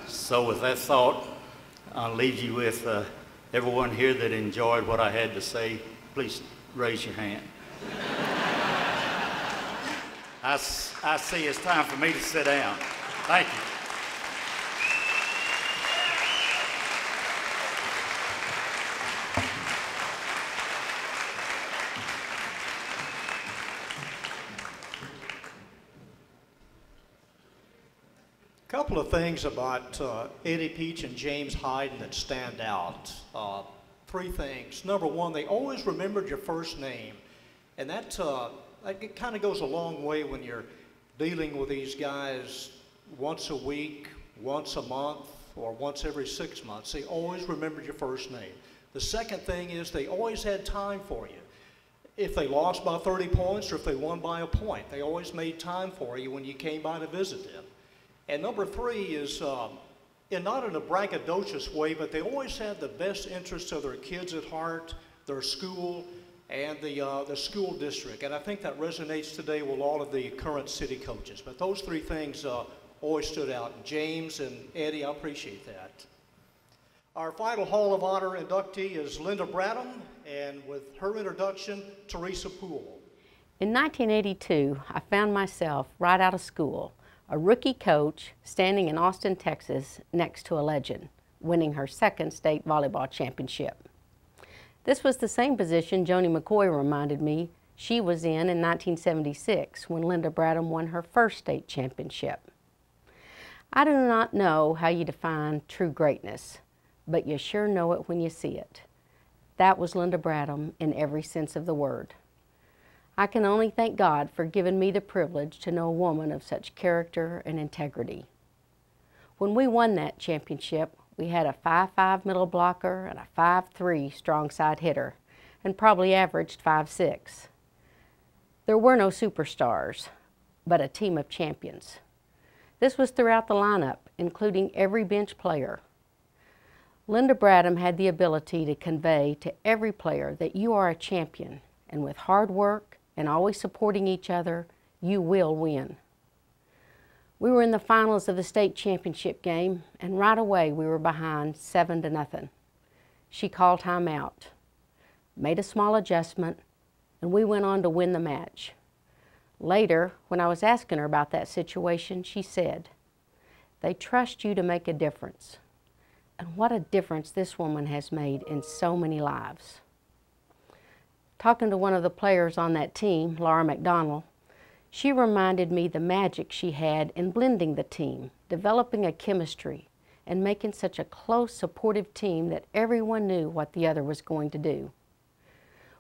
So with that thought, I'll leave you with everyone here that enjoyed what I had to say, please raise your hand. I see it's time for me to sit down. Thank you. Couple of things about Eddy Peach and James Hyden that stand out. Three things. Number one, they always remembered your first name. And that kind of goes a long way when you're dealing with these guys once a week, once a month, or once every 6 months. They always remembered your first name. The second thing is they always had time for you. If they lost by 30 points or if they won by a point, they always made time for you when you came by to visit them. And number three is, not in a braggadocious way, but they always had the best interests of their kids at heart, their school, and the school district. And I think that resonates today with all of the current city coaches. But those three things always stood out. James and Eddie, I appreciate that. Our final Hall of Honor inductee is Lynda Bradham, and with her introduction, Teresa Poole. In 1982, I found myself right out of school, a rookie coach standing in Austin, Texas, next to a legend, winning her second state volleyball championship. This was the same position Joni McCoy reminded me she was in 1976 when Lynda Bradham won her first state championship. I do not know how you define true greatness, but you sure know it when you see it. That was Lynda Bradham in every sense of the word. I can only thank God for giving me the privilege to know a woman of such character and integrity. When we won that championship, we had a 5'5" middle blocker and a 5'3" strong side hitter, and probably averaged 5'6". There were no superstars, but a team of champions. This was throughout the lineup, including every bench player. Lynda Bradham had the ability to convey to every player that you are a champion, and with hard work and always supporting each other, you will win. We were in the finals of the state championship game, and right away we were behind 7-0. She called timeout, made a small adjustment, and we went on to win the match. Later, when I was asking her about that situation, she said, "They trust you to make a difference." And what a difference this woman has made in so many lives. Talking to one of the players on that team, Laura McDonald, she reminded me the magic she had in blending the team, developing a chemistry, and making such a close, supportive team that everyone knew what the other was going to do.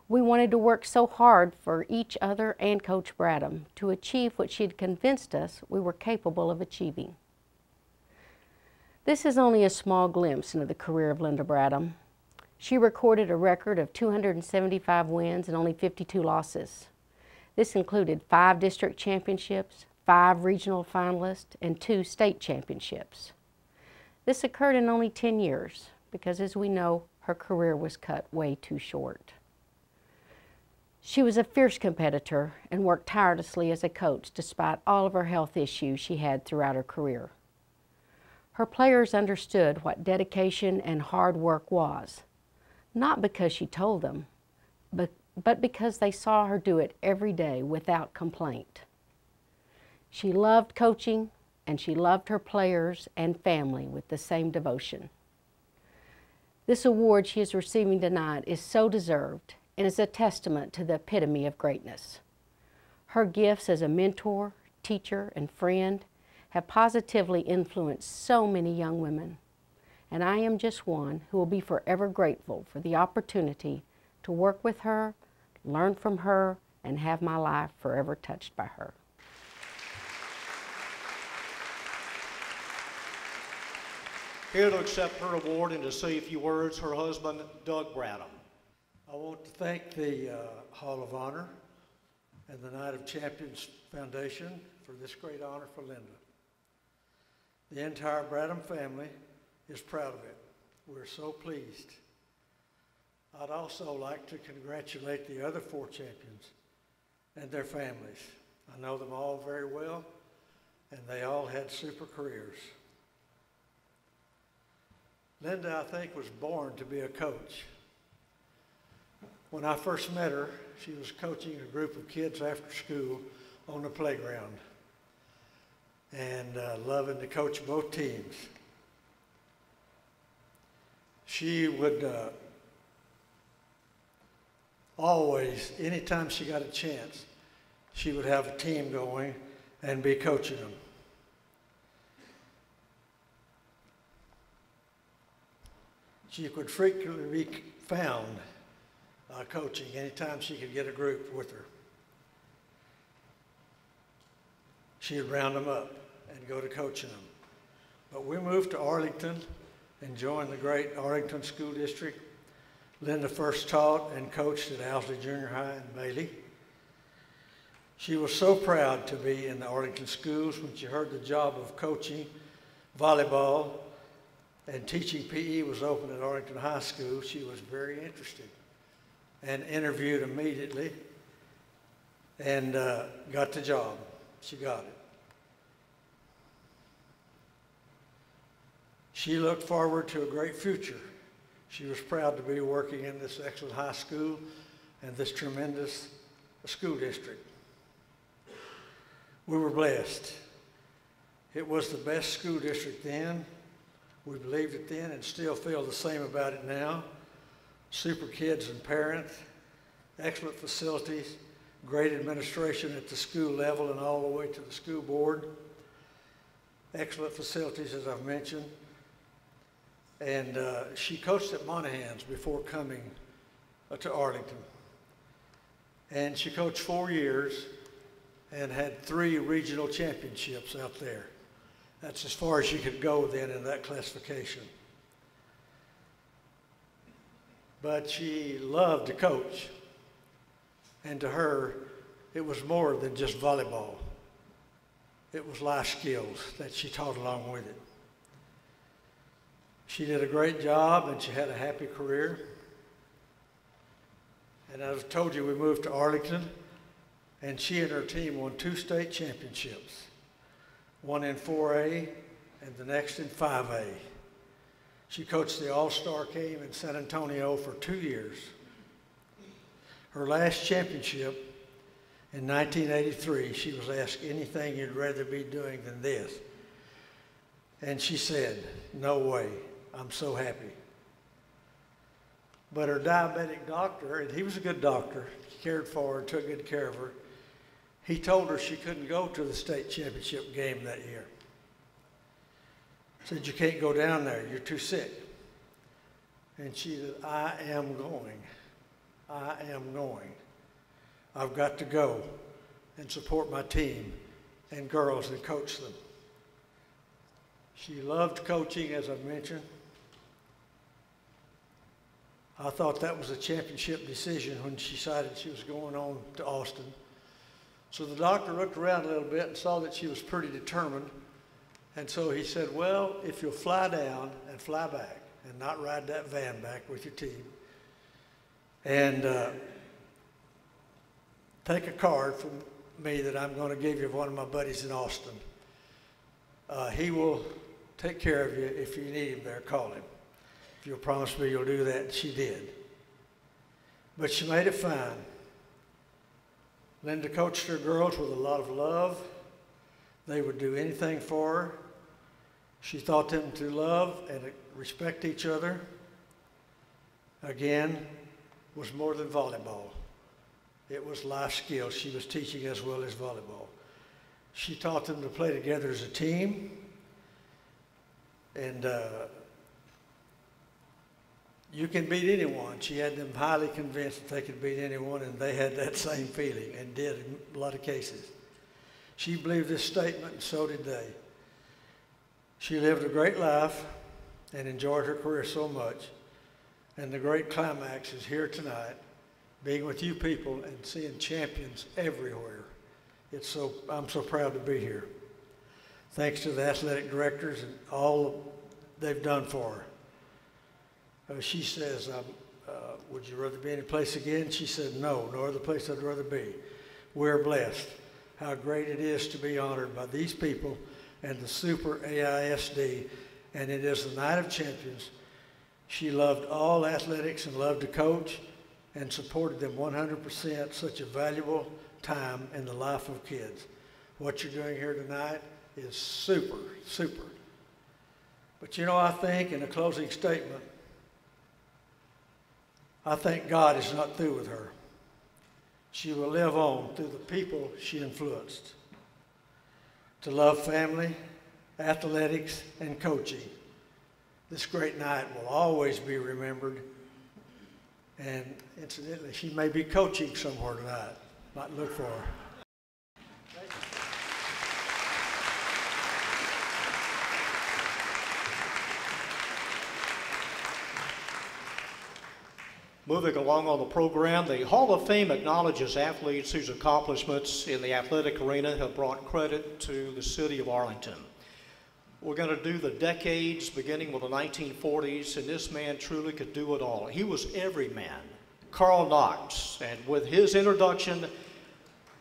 We wanted to work so hard for each other and Coach Bradham to achieve what she had convinced us we were capable of achieving. This is only a small glimpse into the career of Lynda Bradham. She recorded a record of 275 wins and only 52 losses. This included 5 district championships, 5 regional finalists, and 2 state championships. This occurred in only 10 years because, as we know, her career was cut way too short. She was a fierce competitor and worked tirelessly as a coach despite all of her health issues she had throughout her career. Her players understood what dedication and hard work was, not because she told them, but because they saw her do it every day without complaint. She loved coaching, and she loved her players and family with the same devotion. This award she is receiving tonight is so deserved and is a testament to the epitome of greatness. Her gifts as a mentor, teacher, and friend have positively influenced so many young women, and I am just one who will be forever grateful for the opportunity to work with her, learn from her, and have my life forever touched by her. Here to accept her award and to say a few words, her husband, Doug Bradham. I want to thank the Hall of Honor and the Knight of Champions Foundation for this great honor for Lynda. The entire Bradham family is proud of it. We're so pleased. I'd also like to congratulate the other 4 champions and their families. I know them all very well, and they all had super careers. Lynda, I think, was born to be a coach. When I first met her, she was coaching a group of kids after school on the playground and loving to coach both teams. She would always, anytime she got a chance, she would have a team going and be coaching them. She would frequently be found coaching anytime she could get a group with her. She would round them up and go to coaching them. But we moved to Arlington and joined the great Arlington School District. Lynda first taught and coached at Owsley Junior High in Bailey. She was so proud to be in the Arlington schools when she heard the job of coaching volleyball and teaching PE was open at Arlington High School. She was very interested and interviewed immediately and got the job. She got it. She looked forward to a great future. She was proud to be working in this excellent high school and this tremendous school district. We were blessed. It was the best school district then. We believed it then and still feel the same about it now. Super kids and parents, excellent facilities, great administration at the school level and all the way to the school board. Excellent facilities, as I've mentioned. And she coached at Monahan's before coming to Arlington. And she coached 4 years and had 3 regional championships out there. That's as far as you could go then in that classification. But she loved to coach. And to her, it was more than just volleyball. It was life skills that she taught along with it. She did a great job and she had a happy career. And as I told you, we moved to Arlington and she and her team won 2 state championships. One in 4A and the next in 5A. She coached the All-Star game in San Antonio for 2 years. Her last championship in 1983, she was asked anything you'd rather be doing than this. And she said, no way, I'm so happy. But her diabetic doctor, and he was a good doctor, he cared for her, took good care of her. He told her she couldn't go to the state championship game that year. Said, you can't go down there, you're too sick. And she said, I am going. I am going. I've got to go and support my team and girls and coach them. She loved coaching, as I've mentioned. I thought that was a championship decision when she decided she was going on to Austin. So the doctor looked around a little bit and saw that she was pretty determined. And so he said, well, if you'll fly down and fly back and not ride that van back with your team, and take a card from me that I'm going to give you one of my buddies in Austin. He will take care of you. If you need him there, call him. If you'll promise me you'll do that, and she did. But she made it fine. Lynda coached her girls with a lot of love. They would do anything for her. She taught them to love and respect each other. Again, was more than volleyball. It was life skills she was teaching as well as volleyball. She taught them to play together as a team. And you can beat anyone. She had them highly convinced that they could beat anyone, and they had that same feeling and did in a lot of cases. She believed this statement, and so did they. She lived a great life and enjoyed her career so much. And the great climax is here tonight, being with you people and seeing champions everywhere. I'm so proud to be here. Thanks to the athletic directors and all they've done for her. She says, would you rather be any place again? She said, no, no other place I'd rather be. We're blessed. How great it is to be honored by these people and the Super AISD, and it is the Night of Champions. She loved all athletics and loved to coach and supported them 100%, such a valuable time in the life of kids. What you're doing here tonight is super, super. But you know, I think in a closing statement, I think God is not through with her. She will live on through the people she influenced to love family, athletics, and coaching. This great night will always be remembered. And incidentally, she may be coaching somewhere tonight. Might look for her. Moving along on the program, the Hall of Fame acknowledges athletes whose accomplishments in the athletic arena have brought credit to the city of Arlington. We're going to do the decades beginning with the 1940s, and this man truly could do it all. He was every man. Carl Knox, and with his introduction,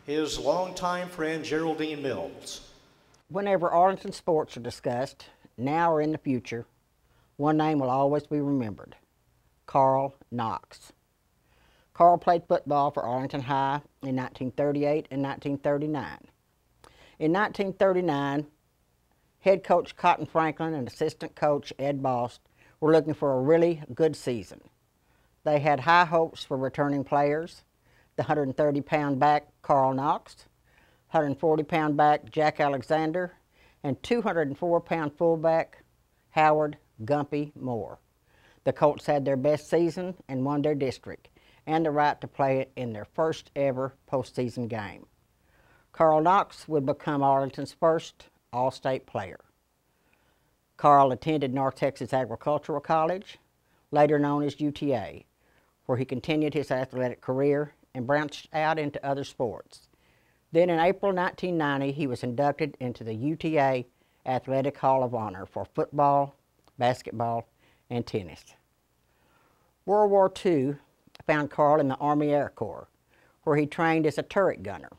his longtime friend Geraldine Mills. Whenever Arlington sports are discussed, now or in the future, one name will always be remembered: Carl Knox. Carl played football for Arlington High in 1938 and 1939. In 1939, head coach Cotton Franklin and assistant coach Ed Boss were looking for a really good season. They had high hopes for returning players: the 130-pound back Carl Knox, 140-pound back Jack Alexander, and 204-pound fullback Howard Gumpy Moore. The Colts had their best season and won their district, and the right to play in their first ever postseason game. Carl Knox would become Arlington's first All-State player. Carl attended North Texas Agricultural College, later known as UTA, where he continued his athletic career and branched out into other sports. Then in April 1990, he was inducted into the UTA Athletic Hall of Honor for football, basketball, and tennis. World War II found Carl in the Army Air Corps, where he trained as a turret gunner.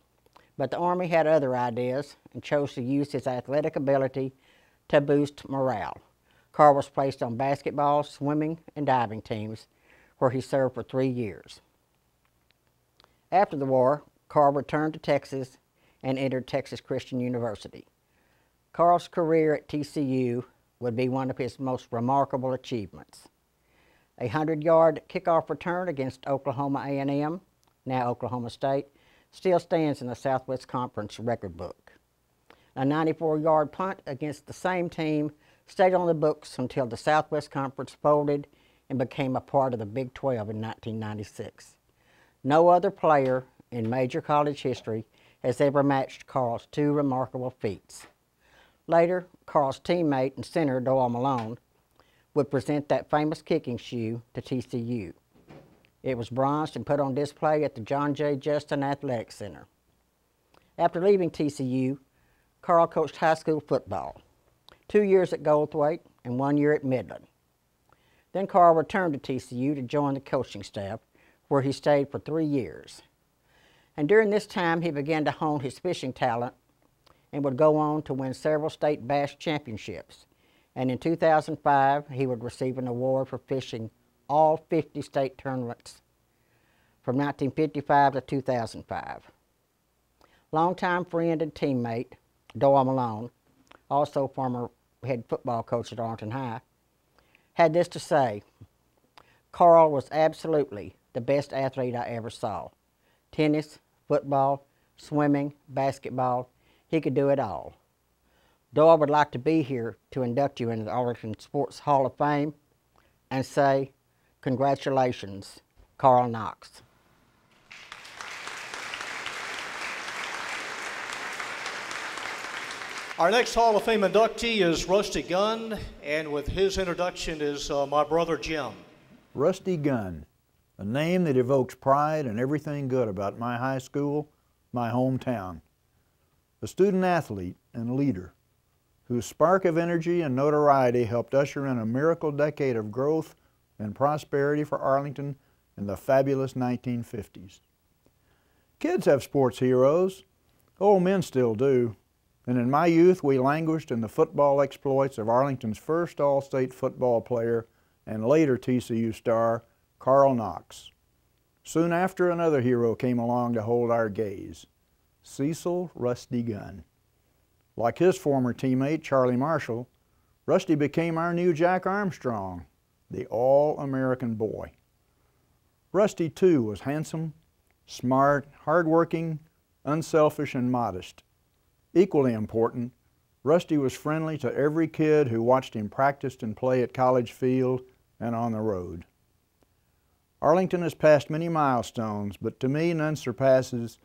But the Army had other ideas and chose to use his athletic ability to boost morale. Carl was placed on basketball, swimming, and diving teams, where he served for 3 years. After the war, Carl returned to Texas and entered Texas Christian University. Carl's career at TCU would be one of his most remarkable achievements. A 100-yard kickoff return against Oklahoma A&M, now Oklahoma State, still stands in the Southwest Conference record book. A 94-yard punt against the same team stayed on the books until the Southwest Conference folded and became a part of the Big 12 in 1996. No other player in major college history has ever matched Carl's two remarkable feats. Later, Carl's teammate and center, Doyle Malone, would present that famous kicking shoe to TCU. It was bronzed and put on display at the John J. Justin Athletic Center. After leaving TCU, Carl coached high school football, 2 years at Goldthwaite and 1 year at Midland. Then Carl returned to TCU to join the coaching staff, where he stayed for 3 years. And during this time, he began to hone his fishing talent and would go on to win several state bass championships. And in 2005, he would receive an award for fishing all 50 state tournaments from 1955 to 2005. Longtime friend and teammate Doyle Malone, also former head football coach at Arlington High, had this to say: Carl was absolutely the best athlete I ever saw. Tennis, football, swimming, basketball, he could do it all. Doyle would like to be here to induct you into the Arlington Sports Hall of Fame and say, congratulations, Carl Knox. Our next Hall of Fame inductee is Rusty Gunn, and with his introduction is my brother Jim. Rusty Gunn, a name that evokes pride and everything good about my high school, my hometown. A student athlete and leader whose spark of energy and notoriety helped usher in a miracle decade of growth and prosperity for Arlington in the fabulous 1950s. Kids have sports heroes. Old men still do. And in my youth, we languished in the football exploits of Arlington's first All-State football player and later TCU star, Carl Knox. Soon after, another hero came along to hold our gaze, Cecil Rusty Gunn. Like his former teammate, Charlie Marshall, Rusty became our new Jack Armstrong, the All-American boy. Rusty, too, was handsome, smart, hardworking, unselfish, and modest. Equally important, Rusty was friendly to every kid who watched him practice and play at College Field and on the road. Arlington has passed many milestones, but to me none surpasses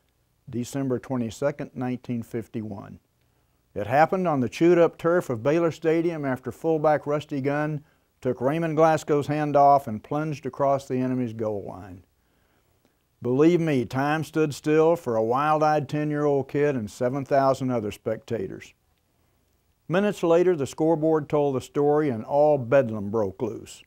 December 22nd, 1951. It happened on the chewed-up turf of Baylor Stadium after fullback Rusty Gunn took Raymond Glasgow's handoff and plunged across the enemy's goal line. Believe me, time stood still for a wild-eyed 10-year-old kid and 7,000 other spectators. Minutes later, the scoreboard told the story and all bedlam broke loose.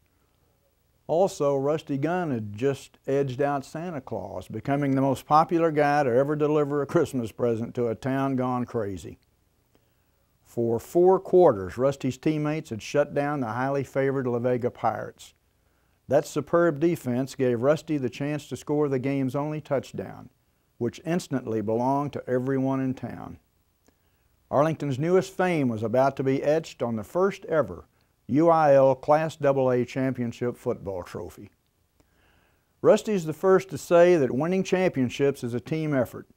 Also, Rusty Gunn had just edged out Santa Claus, becoming the most popular guy to ever deliver a Christmas present to a town gone crazy. For 4 quarters, Rusty's teammates had shut down the highly favored La Vega Pirates. That superb defense gave Rusty the chance to score the game's only touchdown, which instantly belonged to everyone in town. Arlington's newest fame was about to be etched on the first ever UIL Class AA Championship football trophy. Rusty's the first to say that winning championships is a team effort.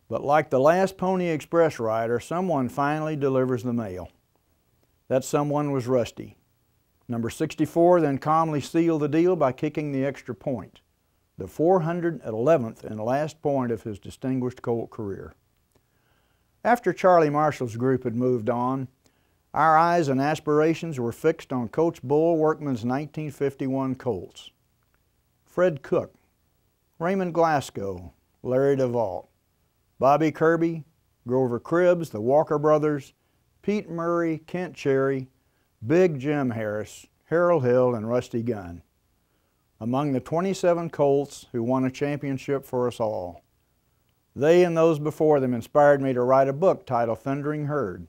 But like the last Pony Express rider, someone finally delivers the mail. That someone was Rusty. Number 64 then calmly sealed the deal by kicking the extra point, the 411th and last point of his distinguished Colt career. After Charlie Marshall's group had moved on, our eyes and aspirations were fixed on Coach Bull Workman's 1951 Colts. Fred Cook, Raymond Glasgow, Larry DeVault, Bobby Kirby, Grover Cribbs, the Walker brothers, Pete Murray, Kent Cherry, Big Jim Harris, Harold Hill, and Rusty Gunn. Among the 27 Colts who won a championship for us all. They and those before them inspired me to write a book titled Thundering Herd.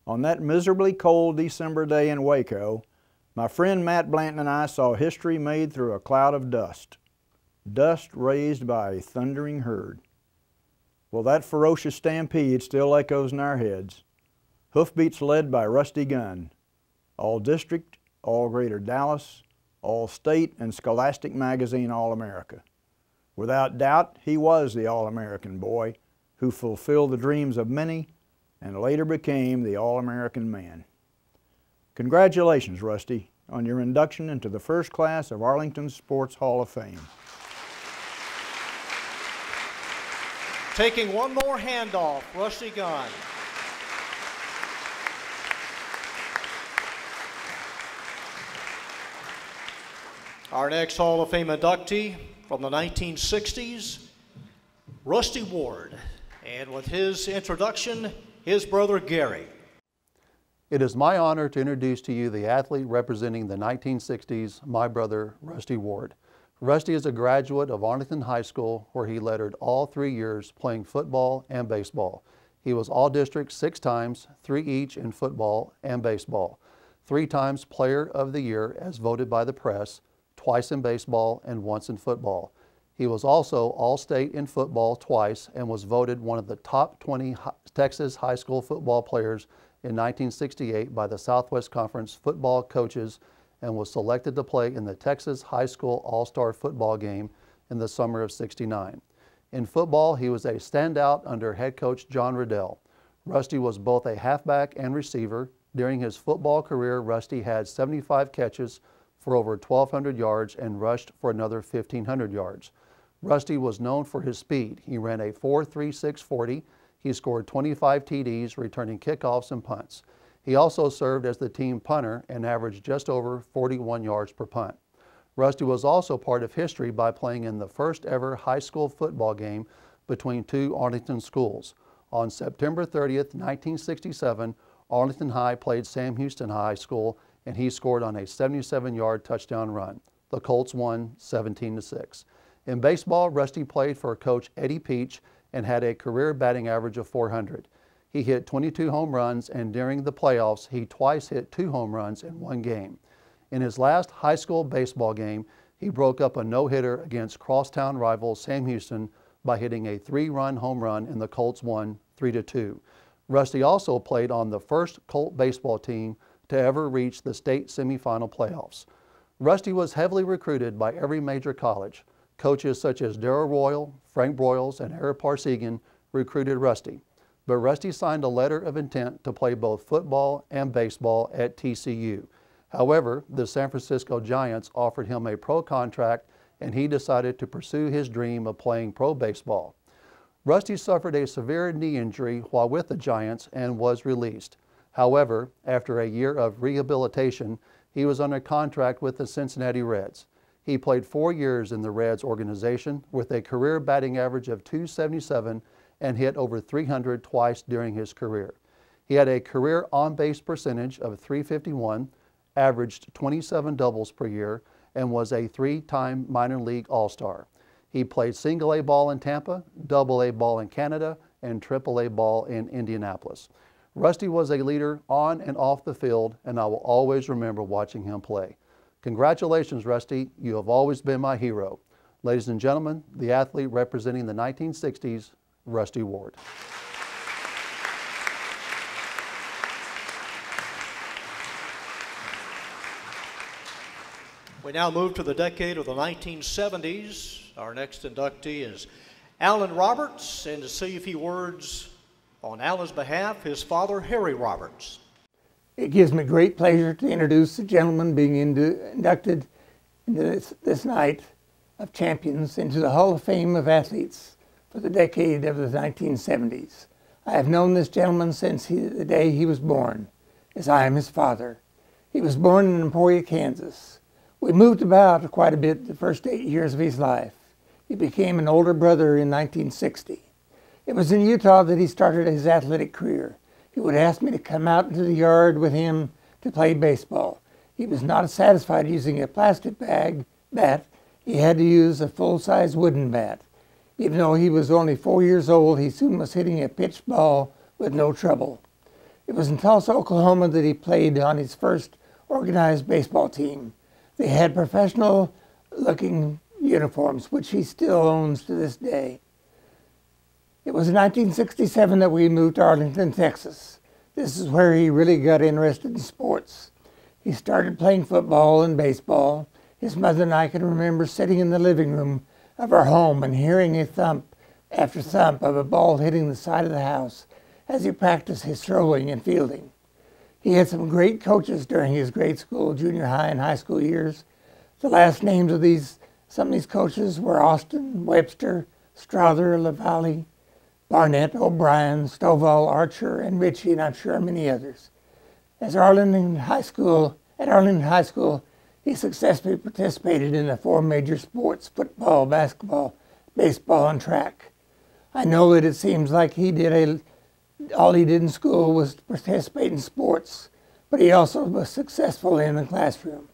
On that miserably cold December day in Waco, my friend Matt Blanton and I saw history made through a cloud of dust. Dust raised by a thundering herd. Well, that ferocious stampede still echoes in our heads. Hoofbeats led by Rusty Gunn. All District, All Greater Dallas, All State, and Scholastic Magazine All-America. Without doubt, he was the All-American boy who fulfilled the dreams of many and later became the All-American man. Congratulations, Rusty, on your induction into the first class of Arlington's Sports Hall of Fame. Taking one more handoff, Rusty Gunn. Our next Hall of Fame inductee from the 1960s, Rusty Ward. And with his introduction, his brother Gary. It is my honor to introduce to you the athlete representing the 1960s, my brother, Rusty Ward. Rusty is a graduate of Arlington High School, where he lettered all 3 years playing football and baseball. He was All-District 6 times, 3 each in football and baseball. 3 times Player of the Year as voted by the press, twice in baseball and once in football. He was also All-State in football twice and was voted one of the top 20 Texas high school football players in 1968 by the Southwest Conference football coaches and was selected to play in the Texas High School All-Star football game in the summer of '69. In football, he was a standout under head coach John Riddell. Rusty was both a halfback and receiver. During his football career, Rusty had 75 catches for over 1,200 yards and rushed for another 1,500 yards. Rusty was known for his speed. He ran a 4.36 40. He scored 25 TDs, returning kickoffs and punts. He also served as the team punter and averaged just over 41 yards per punt. Rusty was also part of history by playing in the first ever high school football game between 2 Arlington schools. On September 30th, 1967, Arlington High played Sam Houston High School, and he scored on a 77-yard touchdown run. The Colts won 17-6. In baseball, Rusty played for coach Eddy Peach and had a career batting average of 400. He hit 22 home runs, and during the playoffs, he twice hit 2 home runs in 1 game. In his last high school baseball game, he broke up a no-hitter against crosstown rival Sam Houston by hitting a 3-run home run, and the Colts won 3-2. Rusty also played on the first Colt baseball team to ever reach the state semifinal playoffs. Rusty was heavily recruited by every major college. Coaches such as Darrell Royal, Frank Broyles, and Eric Parsegian recruited Rusty. but Rusty signed a letter of intent to play both football and baseball at TCU. However, the San Francisco Giants offered him a pro contract and he decided to pursue his dream of playing pro baseball. Rusty suffered a severe knee injury while with the Giants and was released. However, after a year of rehabilitation, he was under contract with the Cincinnati Reds. He played 4 years in the Reds organization with a career batting average of .277 and hit over .300 twice during his career. He had a career on-base percentage of .351, averaged 27 doubles per year, and was a 3-time minor league All-Star. He played single-A ball in Tampa, double-A ball in Canada, and triple-A ball in Indianapolis. Rusty was a leader on and off the field, and I will always remember watching him play. Congratulations, Rusty. You have always been my hero. Ladies and gentlemen, the athlete representing the 1960s, Rusty Ward. We now move to the decade of the 1970s. Our next inductee is Alan Roberts, and to say a few words on Alan's behalf, his father, Harry Roberts. It gives me great pleasure to introduce the gentleman being inducted into this night of champions into the Hall of Fame of Athletes for the decade of the 1970s. I have known this gentleman since the day he was born, as I am his father. He was born in Emporia, Kansas. We moved about quite a bit the first 8 years of his life. He became an older brother in 1960. It was in Utah that he started his athletic career. He would ask me to come out into the yard with him to play baseball. He was not satisfied using a plastic bat. He had to use a full-size wooden bat. Even though he was only 4 years old, he soon was hitting a pitched ball with no trouble. It was in Tulsa, Oklahoma that he played on his first organized baseball team. They had professional-looking uniforms, which he still owns to this day. It was in 1967 that we moved to Arlington, Texas. This is where he really got interested in sports. He started playing football and baseball. His mother and I can remember sitting in the living room of our home and hearing a thump after thump of a ball hitting the side of the house as he practiced his throwing and fielding. He had some great coaches during his grade school, junior high, and high school years. The last names of some of these coaches were Austin, Webster, Strother, LaValle, Barnett, O'Brien, Stovall, Archer, and Ritchie, and I'm sure many others. At Arlington High School, he successfully participated in the 4 major sports: football, basketball, baseball, and track. I know that it seems like all he did in school was to participate in sports, but he also was successful in the classroom.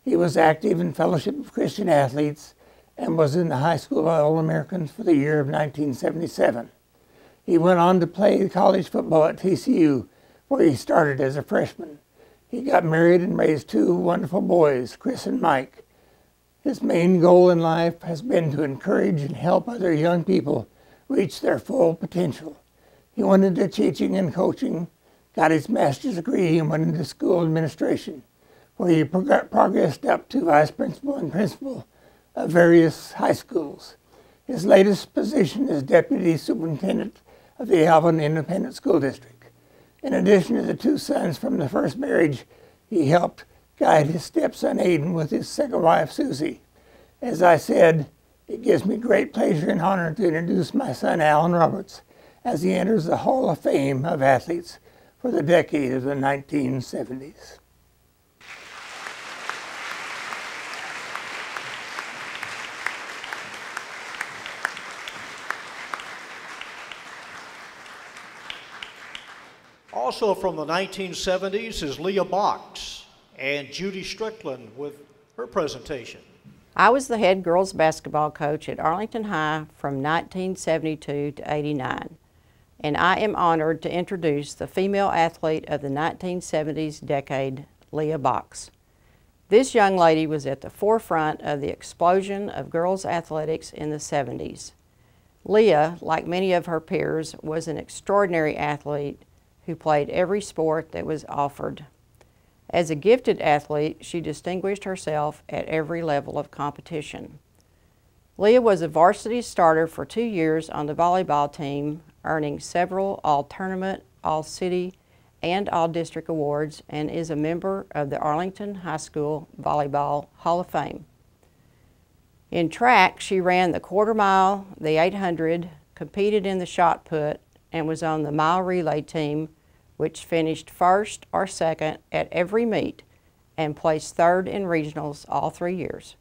He was active in Fellowship of Christian Athletes and was in the High School All-Americans for the year of 1977. He went on to play college football at TCU, where he started as a freshman. He got married and raised 2 wonderful boys, Chris and Mike. His main goal in life has been to encourage and help other young people reach their full potential. He went into teaching and coaching, got his master's degree, and went into school administration, where he progressed up to vice principal and principal of various high schools. His latest position is deputy superintendent of the Alvin Independent School District. In addition to the 2 sons from the first marriage, he helped guide his stepson Aiden with his second wife Susie. As I said, it gives me great pleasure and honor to introduce my son Alan Roberts as he enters the Hall of Fame of Athletes for the decade of the 1970s. Also from the 1970s is Leah Box and Judy Strickland with her presentation. I was the head girls basketball coach at Arlington High from 1972 to '89, and I am honored to introduce the female athlete of the 1970s decade, Leah Box. This young lady was at the forefront of the explosion of girls athletics in the 70s. Leah, like many of her peers, was an extraordinary athlete who played every sport that was offered. As a gifted athlete, she distinguished herself at every level of competition. Leah was a varsity starter for 2 years on the volleyball team earning several all-tournament, all-city, and all-district awards, and is a member of the Arlington High School Volleyball Hall of Fame. In track, she ran the quarter mile, the 800, competed in the shot put, and was on the mile relay team, which finished first or second at every meet and placed third in regionals all 3 years.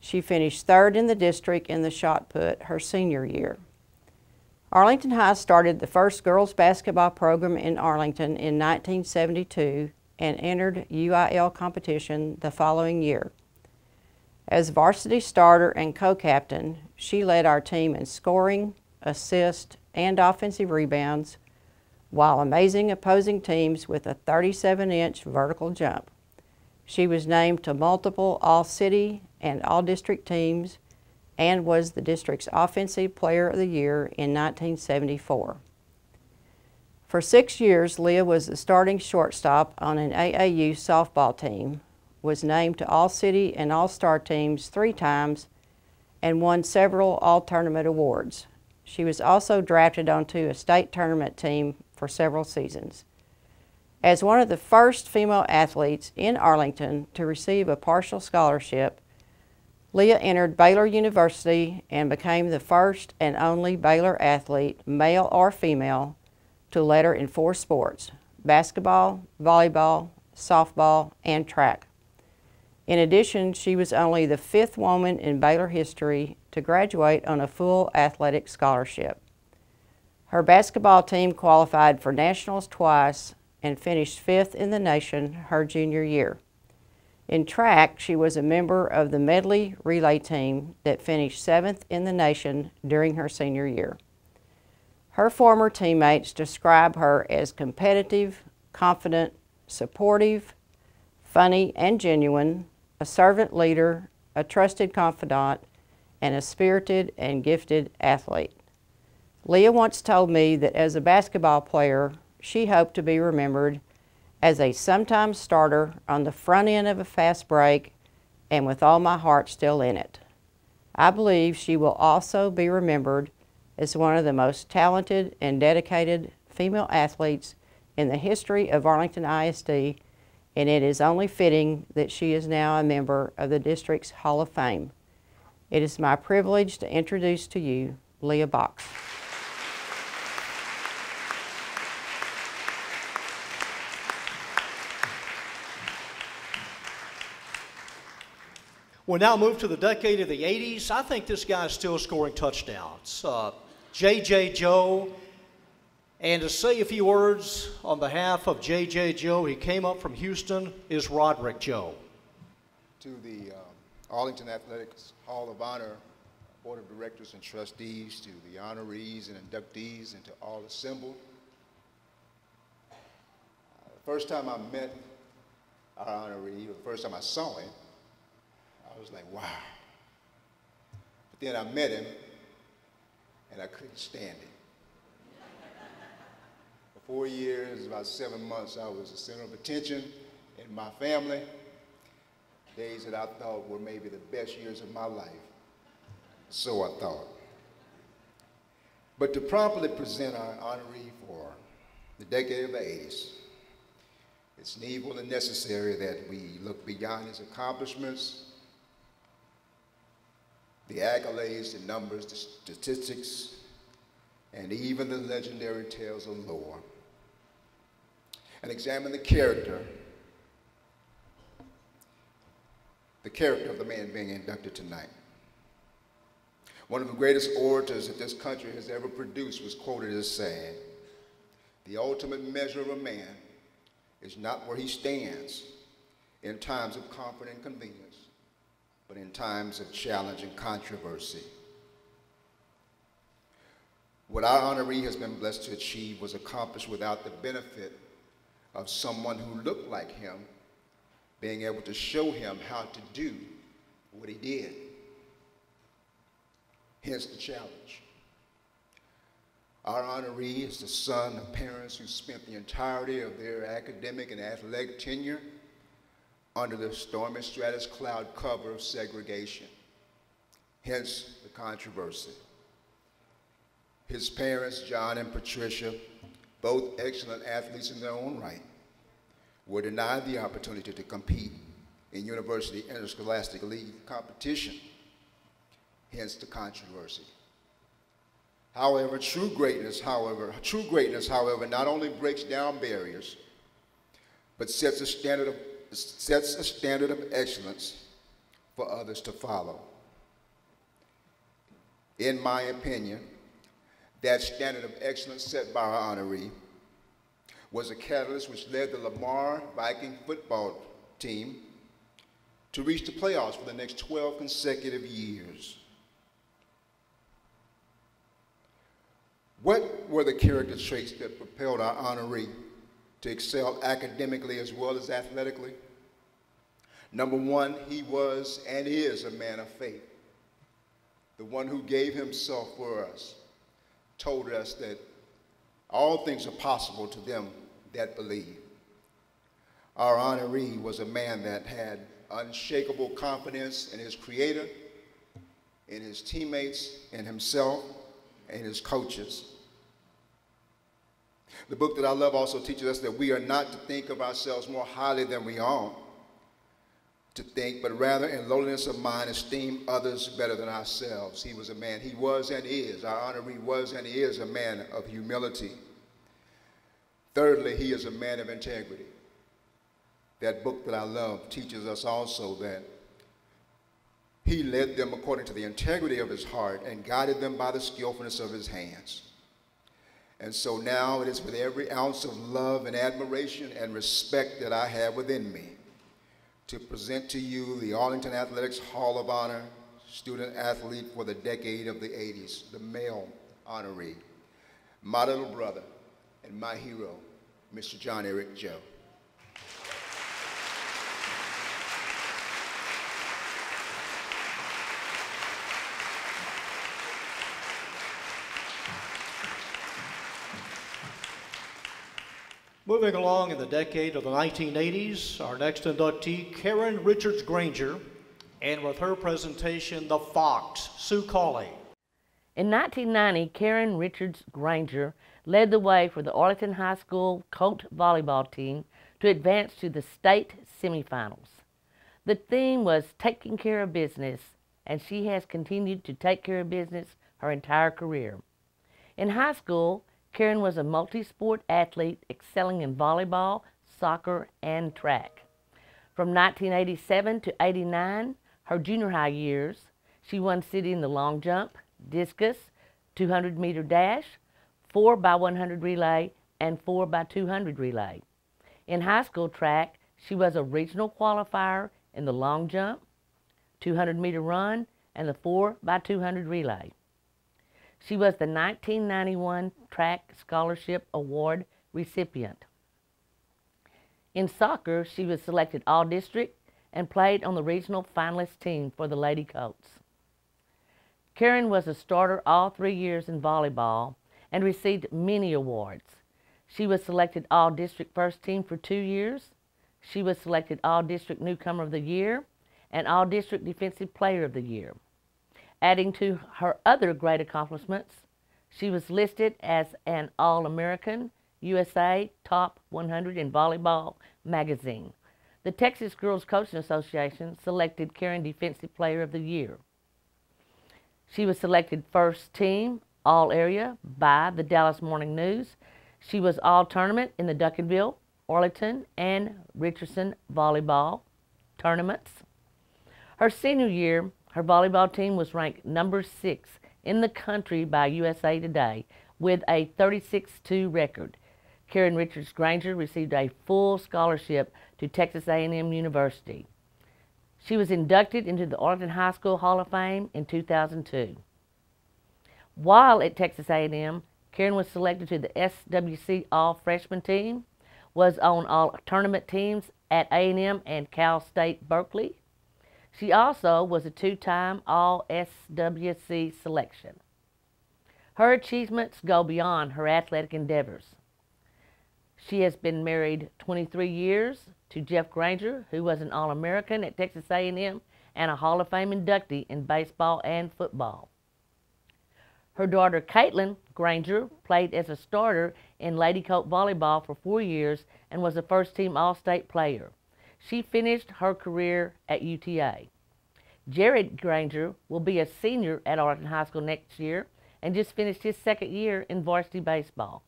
She finished third in the district in the shot put her senior year. Arlington High started the first girls basketball program in Arlington in 1972 and entered UIL competition the following year. As varsity starter and co-captain, she led our team in scoring, assist, and offensive rebounds, while amazing opposing teams with a 37-inch vertical jump. She was named to multiple all-city and all-district teams and was the district's Offensive Player of the Year in 1974. For 6 years, Leah was the starting shortstop on an AAU softball team, was named to All-City and All-Star teams 3 times, and won several all-tournament awards. She was also drafted onto a state tournament team for several seasons. As one of the first female athletes in Arlington to receive a partial scholarship, Leah entered Baylor University and became the first and only Baylor athlete, male or female, to letter in 4 sports: basketball, volleyball, softball, and track. In addition, she was only the 5th woman in Baylor history to graduate on a full athletic scholarship. Her basketball team qualified for nationals twice and finished 5th in the nation her junior year. In track, she was a member of the medley relay team that finished 7th in the nation during her senior year. Her former teammates describe her as competitive, confident, supportive, funny and genuine, a servant leader, a trusted confidant, and a spirited and gifted athlete. Leah once told me that as a basketball player, she hoped to be remembered as a sometime starter on the front end of a fast break and with all my heart still in it. I believe she will also be remembered as one of the most talented and dedicated female athletes in the history of Arlington ISD, and it is only fitting that she is now a member of the district's Hall of Fame. It is my privilege to introduce to you Leah Box. We'll now move to the decade of the 80s. I think this guy is still scoring touchdowns. J.J. Joe. And to say a few words on behalf of J.J. Joe, he came up from Houston, is Roderick Joe. To the Arlington Athletics Hall of Honor, Board of Directors and Trustees, to the honorees and inductees, and to all assembled. The first time I met our honoree, or the first time I saw him, I was like, wow. But then I met him, and I couldn't stand him. For 4 years, about 7 months, I was the center of attention in my family. Days that I thought were maybe the best years of my life. So I thought. But to properly present our honoree for the decade of the 80s, it's needful and necessary that we look beyond his accomplishments, the accolades, the numbers, the statistics, and even the legendary tales of lore, and examine the character of the man being inducted tonight. One of the greatest orators that this country has ever produced was quoted as saying, "The ultimate measure of a man is not where he stands in times of comfort and convenience, but in times of challenge and controversy." What our honoree has been blessed to achieve was accomplished without the benefit of someone who looked like him being able to show him how to do what he did. Hence the challenge. Our honoree is the son of parents who spent the entirety of their academic and athletic tenure under the stormy stratus cloud cover of segregation. Hence the controversy. His parents, John and Patricia, both excellent athletes in their own right, were denied the opportunity to compete in university interscholastic league competition, hence the controversy. However, true greatness, however, not only breaks down barriers, but sets a standard of excellence for others to follow. In my opinion, that standard of excellence set by our honoree was a catalyst which led the Lamar Viking football team to reach the playoffs for the next 12 consecutive years. What were the character traits that propelled our honoree to excel academically as well as athletically? Number one, he was and is a man of faith. The one who gave himself for us, told us that all things are possible to them that believe. Our honoree was a man that had unshakable confidence in his creator, in his teammates, in himself, and his coaches. The book that I love also teaches us that we are not to think of ourselves more highly than we ought to think, but rather in lowliness of mind esteem others better than ourselves. He was a man, he was and is, our honoree was and is a man of humility. Thirdly, he is a man of integrity. That book that I love teaches us also that he led them according to the integrity of his heart and guided them by the skillfulness of his hands. And so now it is with every ounce of love and admiration and respect that I have within me to present to you the Arlington Athletics Hall of Honor student athlete for the decade of the 80s, the male honoree, my little brother and my hero, Mr. John Eric Joe. Moving along in the decade of the 1980s, our next inductee, Karen Richards Granger, and with her presentation, The Fox, Sue Cawley. In 1990, Karen Richards Granger led the way for the Arlington High School Colt volleyball team to advance to the state semifinals. The theme was taking care of business, and she has continued to take care of business her entire career. In high school, Karen was a multi-sport athlete excelling in volleyball, soccer, and track. From 1987 to 89, her junior high years, she won city in the long jump, discus, 200-meter dash, 4x100 relay, and 4x200 relay. In high school track, she was a regional qualifier in the long jump, 200-meter run, and the 4x200 relay. She was the 1991 Track Scholarship Award recipient. In soccer, she was selected All-District and played on the regional finalist team for the Lady Colts. Karen was a starter all 3 years in volleyball and received many awards. She was selected All-District First Team for 2 years. She was selected All-District Newcomer of the Year and All-District Defensive Player of the Year. Adding to her other great accomplishments, she was listed as an All-American USA Top 100 in Volleyball magazine. The Texas Girls Coaching Association selected Karen Defensive Player of the Year. She was selected First Team All-Area by the Dallas Morning News. She was All-Tournament in the Duncanville, Arlington, and Richardson volleyball tournaments. Her senior year, her volleyball team was ranked number 6 in the country by USA Today with a 36-2 record. Karen Richards Granger received a full scholarship to Texas A&M University. She was inducted into the Arlington High School Hall of Fame in 2002. While at Texas A&M, Karen was selected to the SWC All-Freshman team, was on all tournament teams at A&M and Cal State Berkeley. She also was a 2-time All-SWC selection. Her achievements go beyond her athletic endeavors. She has been married 23 years to Jeff Granger, who was an All-American at Texas A&M and a Hall of Fame inductee in baseball and football. Her daughter, Caitlin Granger, played as a starter in Lady Colt volleyball for 4 years and was a first-team All-State player. She finished her career at UTA. Jared Granger will be a senior at Arlington High School next year and just finished his second year in varsity baseball.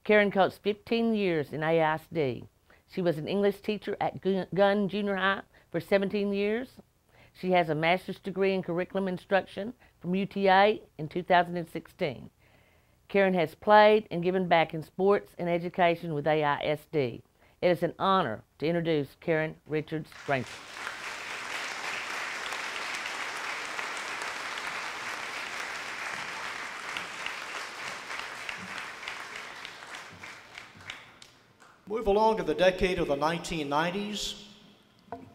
Karen coached 15 years in AISD. She was an English teacher at Gunn Junior High for 17 years. She has a master's degree in curriculum instruction from UTA in 2016. Karen has played and given back in sports and education with AISD. It is an honor to introduce Karen Richards Granger. Move along to the decade of the 1990s.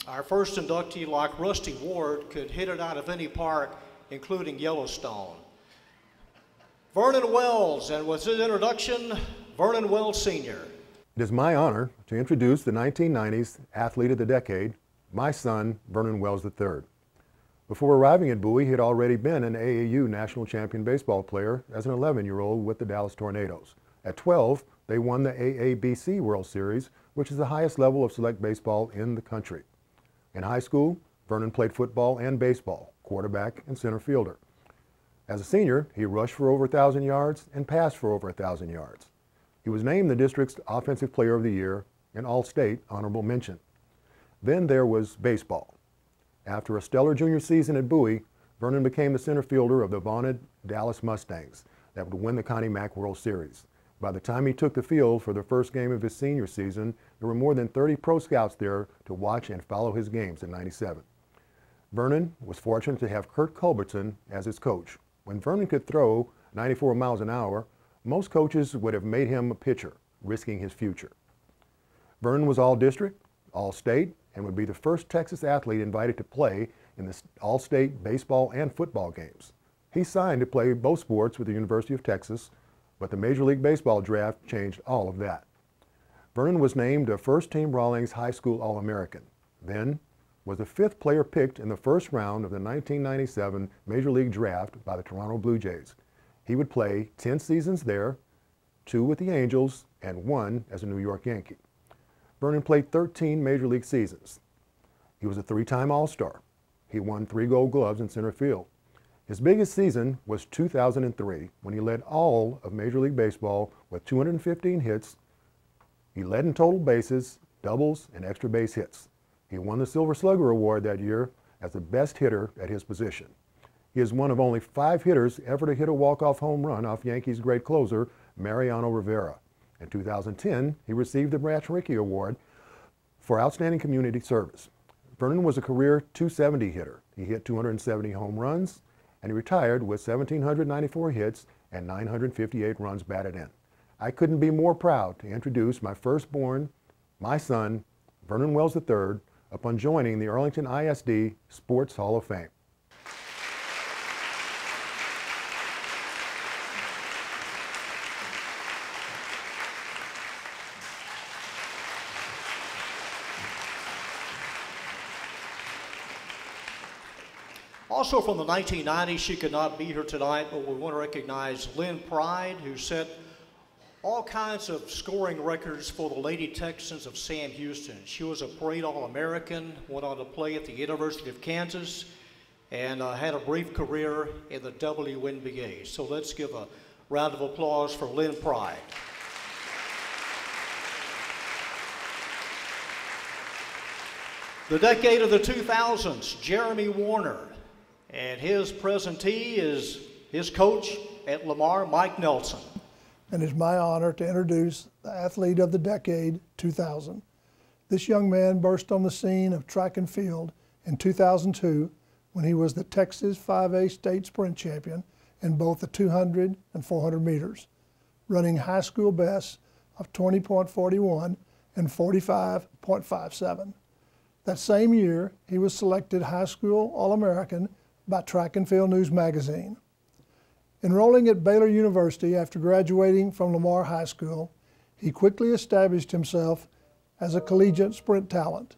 Our first inductee, like Rusty Ward, could hit it out of any park, including Yellowstone. Vernon Wells, and with his introduction, Vernon Wells Sr. It is my honor to introduce the 1990s Athlete of the Decade, my son, Vernon Wells III. Before arriving at Bowie, he had already been an AAU national champion baseball player as an 11-year-old with the Dallas Tornadoes. At 12, they won the AABC World Series, which is the highest level of select baseball in the country. In high school, Vernon played football and baseball, quarterback and center fielder. As a senior, he rushed for over 1,000 yards and passed for over 1,000 yards. He was named the district's Offensive Player of the Year and All-State Honorable Mention. Then there was baseball. After a stellar junior season at Bowie, Vernon became the center fielder of the vaunted Dallas Mustangs that would win the Connie Mack World Series. By the time he took the field for the first game of his senior season, there were more than 30 pro scouts there to watch and follow his games in '97. Vernon was fortunate to have Kurt Culbertson as his coach. When Vernon could throw 94 miles an hour, most coaches would have made him a pitcher, risking his future. Vernon was all-district, all-state, and would be the first Texas athlete invited to play in the all-state baseball and football games. He signed to play both sports with the University of Texas, but the Major League Baseball draft changed all of that. Vernon was named a first-team Rawlings High School All-American, then was the 5th player picked in the first round of the 1997 Major League Draft by the Toronto Blue Jays. He would play 10 seasons there, 2 with the Angels, and 1 as a New York Yankee. Vernon played 13 Major League seasons. He was a 3-time All-Star. He won 3 Gold Gloves in center field. His biggest season was 2003, when he led all of Major League Baseball with 215 hits. He led in total bases, doubles, and extra base hits. He won the Silver Slugger Award that year as the best hitter at his position. He is one of only 5 hitters ever to hit a walk-off home run off Yankees great closer, Mariano Rivera. In 2010, he received the Branch Rickey Award for outstanding community service. Vernon was a career .270 hitter. He hit 270 home runs, and he retired with 1,794 hits and 958 runs batted in. I couldn't be more proud to introduce my firstborn, my son, Vernon Wells III, upon joining the Arlington ISD Sports Hall of Fame. Also from the 1990s, she could not be here tonight, but we want to recognize Lunn Pride, who set all kinds of scoring records for the Lady Texans of Sam Houston. She was a parade All-American, went on to play at the University of Kansas, and had a brief career in the WNBA. So let's give a round of applause for Lunn Pride. The decade of the 2000s, Jeremy Wariner. And his presentee is his coach at Lamar, Mike Nelson. And it's my honor to introduce the Athlete of the Decade 2000. This young man burst on the scene of track and field in 2002 when he was the Texas 5A state sprint champion in both the 200 and 400 meters, running high school bests of 20.41 and 45.57. That same year, he was selected High School All-American by Track and Field News magazine. Enrolling at Baylor University after graduating from Lamar High School, he quickly established himself as a collegiate sprint talent.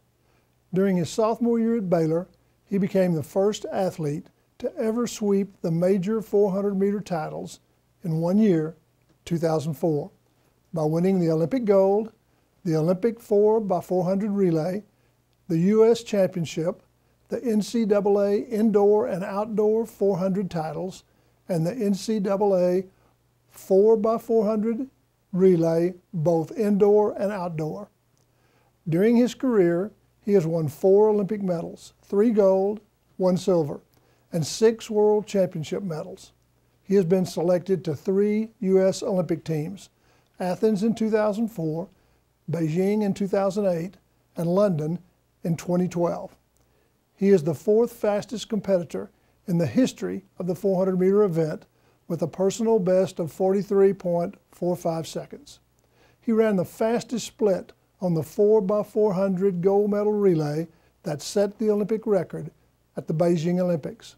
During his sophomore year at Baylor, he became the first athlete to ever sweep the major 400-meter titles in 1 year, 2004, by winning the Olympic gold, the Olympic 4x400 relay, the U.S. Championship, the NCAA indoor and outdoor 400 titles, and the NCAA 4x400 relay, both indoor and outdoor. During his career, he has won 4 Olympic medals, 3 gold, 1 silver, and 6 World Championship medals. He has been selected to 3 U.S. Olympic teams, Athens in 2004, Beijing in 2008, and London in 2012. He is the 4th fastest competitor in the history of the 400-meter event with a personal best of 43.45 seconds. He ran the fastest split on the 4x400 gold medal relay that set the Olympic record at the Beijing Olympics.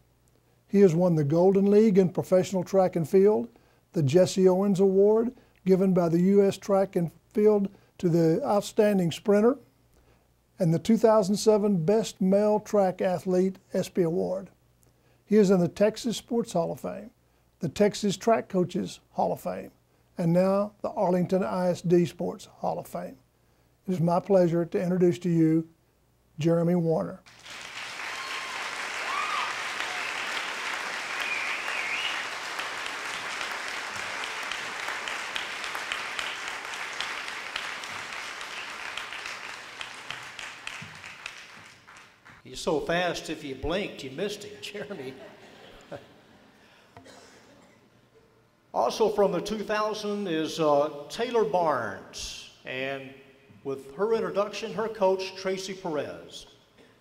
He has won the Golden League in professional track and field, the Jesse Owens Award given by the U.S. Track and Field to the outstanding sprinter, and the 2007 Best Male Track Athlete ESPY Award. He is in the Texas Sports Hall of Fame, the Texas Track Coaches Hall of Fame, and now the Arlington ISD Sports Hall of Fame. It is my pleasure to introduce to you Jeremy Wariner. He's so fast, if you blinked, you missed him, Jeremy. Also from the 2000 is Taylor Barnes, and with her introduction, her coach, Tracy Perez.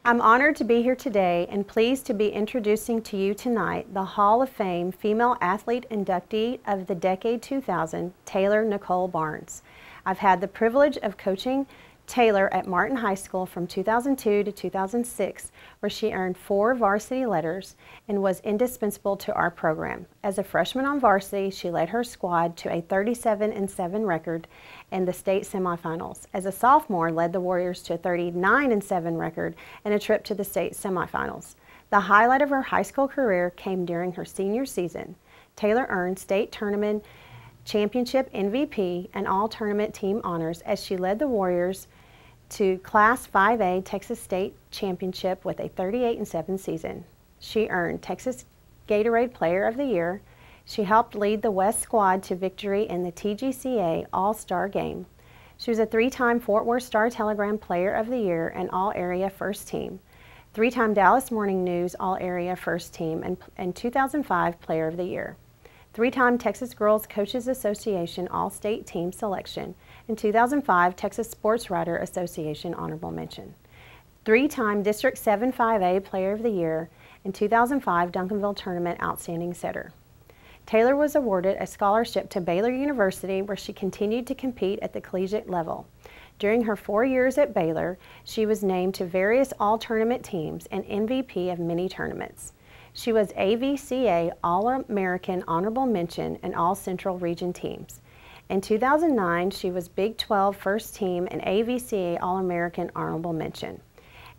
I'm honored to be here today and pleased to be introducing to you tonight the Hall of Fame Female Athlete Inductee of the Decade 2000, Taylor Nicole Barnes. I've had the privilege of coaching Taylor at Martin High School from 2002 to 2006, where she earned 4 varsity letters and was indispensable to our program. As a freshman on varsity, she led her squad to a 37-7 record in the state semifinals. As a sophomore, led the Warriors to a 39-7 record and a trip to the state semifinals. The highlight of her high school career came during her senior season. Taylor earned state tournament championship MVP and all-tournament team honors as she led the Warriors to Class 5A Texas State Championship with a 38-7 season. She earned Texas Gatorade Player of the Year. She helped lead the West squad to victory in the TGCA All-Star Game. She was a 3-time Fort Worth Star-Telegram Player of the Year and All-Area First Team, 3-time Dallas Morning News All-Area First Team, and 2005 Player of the Year. 3-time Texas Girls Coaches Association All-State Team Selection, and 2005 Texas Sports Writer Association Honorable Mention. 3-time District 7 5A Player of the Year, and 2005 Duncanville Tournament Outstanding Setter. Taylor was awarded a scholarship to Baylor University, where she continued to compete at the collegiate level. During her 4 years at Baylor, she was named to various all-tournament teams and MVP of many tournaments. She was AVCA All-American Honorable Mention and All-Central Region teams. In 2009, she was Big 12 First Team and AVCA All-American Honorable Mention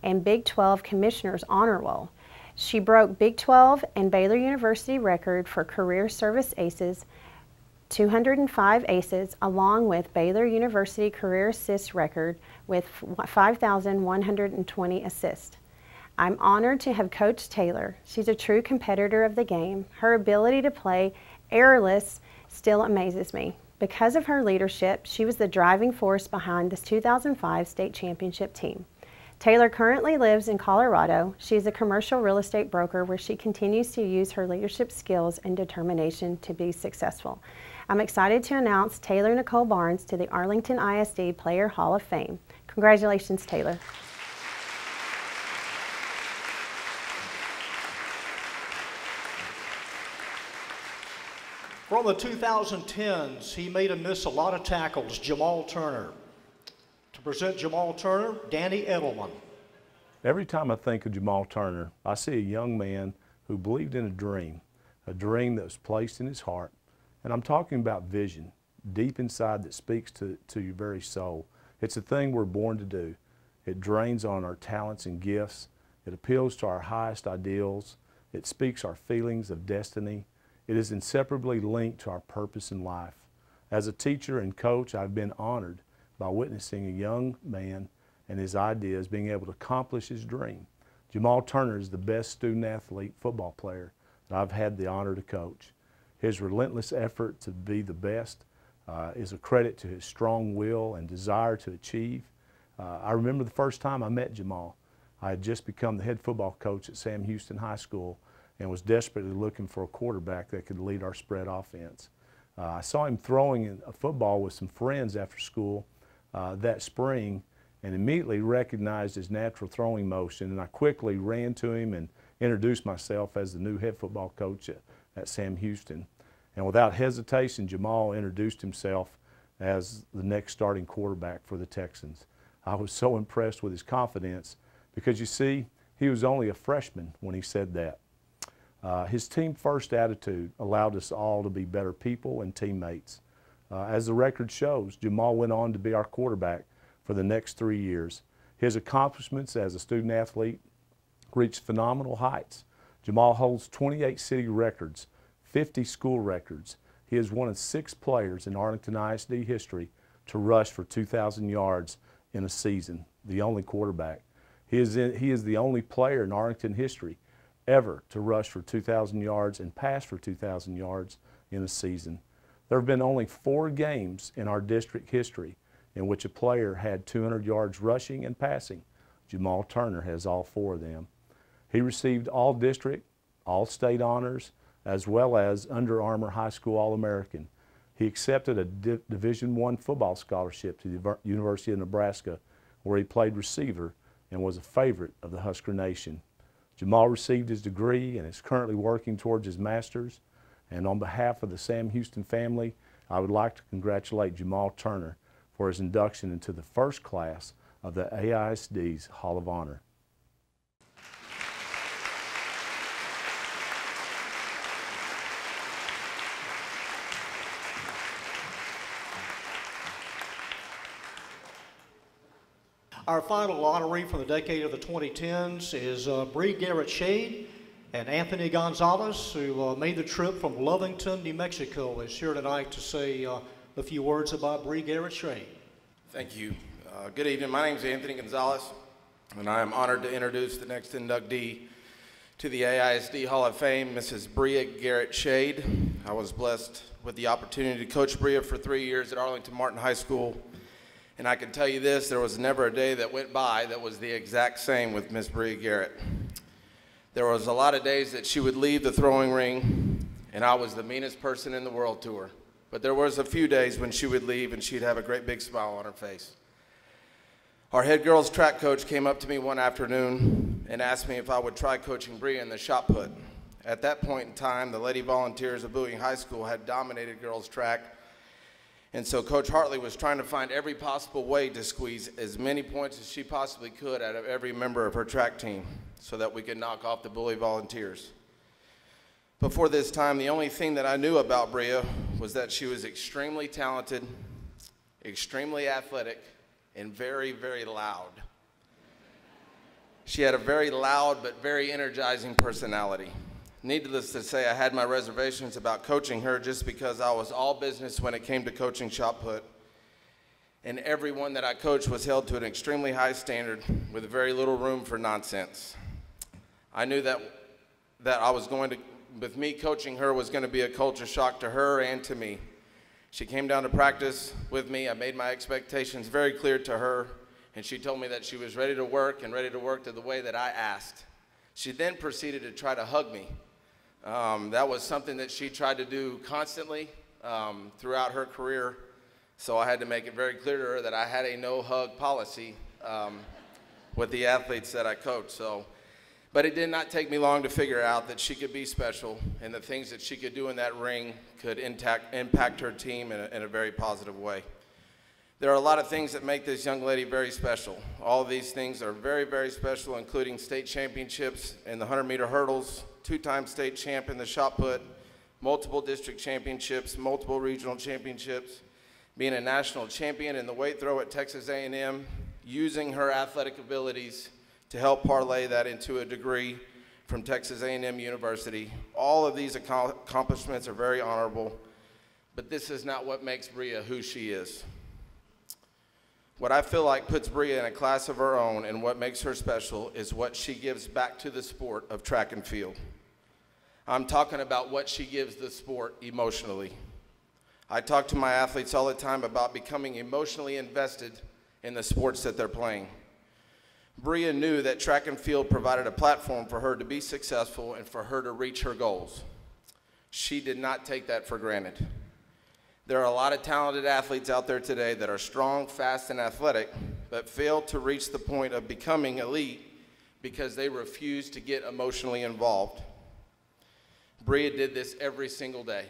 and Big 12 Commissioner's Honor Roll. She broke Big 12 and Baylor University record for career service aces, 205 aces, along with Baylor University career assist record with 5,120 assists. I'm honored to have coached Taylor. She's a true competitor of the game. Her ability to play errorless still amazes me. Because of her leadership, she was the driving force behind this 2005 state championship team. Taylor currently lives in Colorado. She is a commercial real estate broker where she continues to use her leadership skills and determination to be successful. I'm excited to announce Taylor Nicole Barnes to the Arlington ISD Player Hall of Fame. Congratulations, Taylor. From the 2010s, he made and missed a lot of tackles, Jamal Turner. To present Jamal Turner, Danny Edelman. Every time I think of Jamal Turner, I see a young man who believed in a dream that was placed in his heart. And I'm talking about vision, deep inside that speaks to your very soul. It's a thing we're born to do. It drains on our talents and gifts. It appeals to our highest ideals. It speaks our feelings of destiny. It is inseparably linked to our purpose in life. As a teacher and coach, I've been honored by witnessing a young man and his ideas being able to accomplish his dream. Jamal Turner is the best student-athlete football player that I've had the honor to coach. His relentless effort to be the best is a credit to his strong will and desire to achieve. I remember the first time I met Jamal. I had just become the head football coach at Sam Houston High School and was desperately looking for a quarterback that could lead our spread offense. I saw him throwing a football with some friends after school that spring and immediately recognized his natural throwing motion, and I quickly ran to him and introduced myself as the new head football coach at Sam Houston. And without hesitation, Jamal introduced himself as the next starting quarterback for the Texans. I was so impressed with his confidence because, you see, he was only a freshman when he said that. His team-first attitude allowed us all to be better people and teammates. As the record shows, Jamal went on to be our quarterback for the next 3 years. His accomplishments as a student-athlete reached phenomenal heights. Jamal holds 28 city records, 50 school records. He is one of 6 players in Arlington ISD history to rush for 2,000 yards in a season, the only quarterback. He is the only player in Arlington history ever to rush for 2,000 yards and pass for 2,000 yards in a season. There have been only 4 games in our district history in which a player had 200 yards rushing and passing. Jamal Turner has all 4 of them. He received all district, all state honors, as well as Under Armour High School All-American. He accepted a Division I football scholarship to the University of Nebraska, where he played receiver and was a favorite of the Husker Nation. Jamal received his degree and is currently working towards his master's. And on behalf of the Sam Houston family, I would like to congratulate Jamal Turner for his induction into the first class of the AISD's Hall of Honor. Our final honoree from the decade of the 2010s is Bree Garrett Schade and Anthony Gonzalez, who made the trip from Lovington, New Mexico, is here tonight to say a few words about Bree Garrett Schade. Thank you. Good evening. My name is Anthony Gonzalez, and I am honored to introduce the next inductee to the AISD Hall of Fame, Mrs. Bree Garrett Schade. I was blessed with the opportunity to coach Bree for 3 years at Arlington Martin High School. And I can tell you this, there was never a day that went by that was the exact same with Miss Bree Garrett. There was a lot of days that she would leave the throwing ring, and I was the meanest person in the world to her. But there was a few days when she would leave and she'd have a great big smile on her face. Our head girls track coach came up to me one afternoon and asked me if I would try coaching Bree in the shot put. At that point in time, the Lady Volunteers of Bowie High School had dominated girls track. And so Coach Hartley was trying to find every possible way to squeeze as many points as she possibly could out of every member of her track team so that we could knock off the Bully Volunteers. Before this time, the only thing that I knew about Bria was that she was extremely talented, extremely athletic, and very, very loud. She had a very loud but very energizing personality. Needless to say, I had my reservations about coaching her just because I was all business when it came to coaching shot put. And everyone that I coached was held to an extremely high standard with very little room for nonsense. I knew that with me coaching her was going to be a culture shock to her and to me. She came down to practice with me. I made my expectations very clear to her, and she told me that she was ready to work and ready to work to the way that I asked. She then proceeded to try to hug me. That was something that she tried to do constantly throughout her career, so I had to make it very clear to her that I had a no-hug policy with the athletes that I coached. But it did not take me long to figure out that she could be special, and the things that she could do in that ring could impact her team in a very positive way. There are a lot of things that make this young lady very special. All of these things are very, very special, including state championships in the 100-meter hurdles, 2-time state champ in the shot put, multiple district championships, multiple regional championships, being a national champion in the weight throw at Texas A&M, using her athletic abilities to help parlay that into a degree from Texas A&M University. All of these accomplishments are very honorable, but this is not what makes Bree who she is. What I feel like puts Bree in a class of her own and what makes her special is what she gives back to the sport of track and field. I'm talking about what she gives the sport emotionally. I talk to my athletes all the time about becoming emotionally invested in the sports that they're playing. Bree knew that track and field provided a platform for her to be successful and for her to reach her goals. She did not take that for granted. There are a lot of talented athletes out there today that are strong, fast, and athletic, but fail to reach the point of becoming elite because they refuse to get emotionally involved. Bree did this every single day.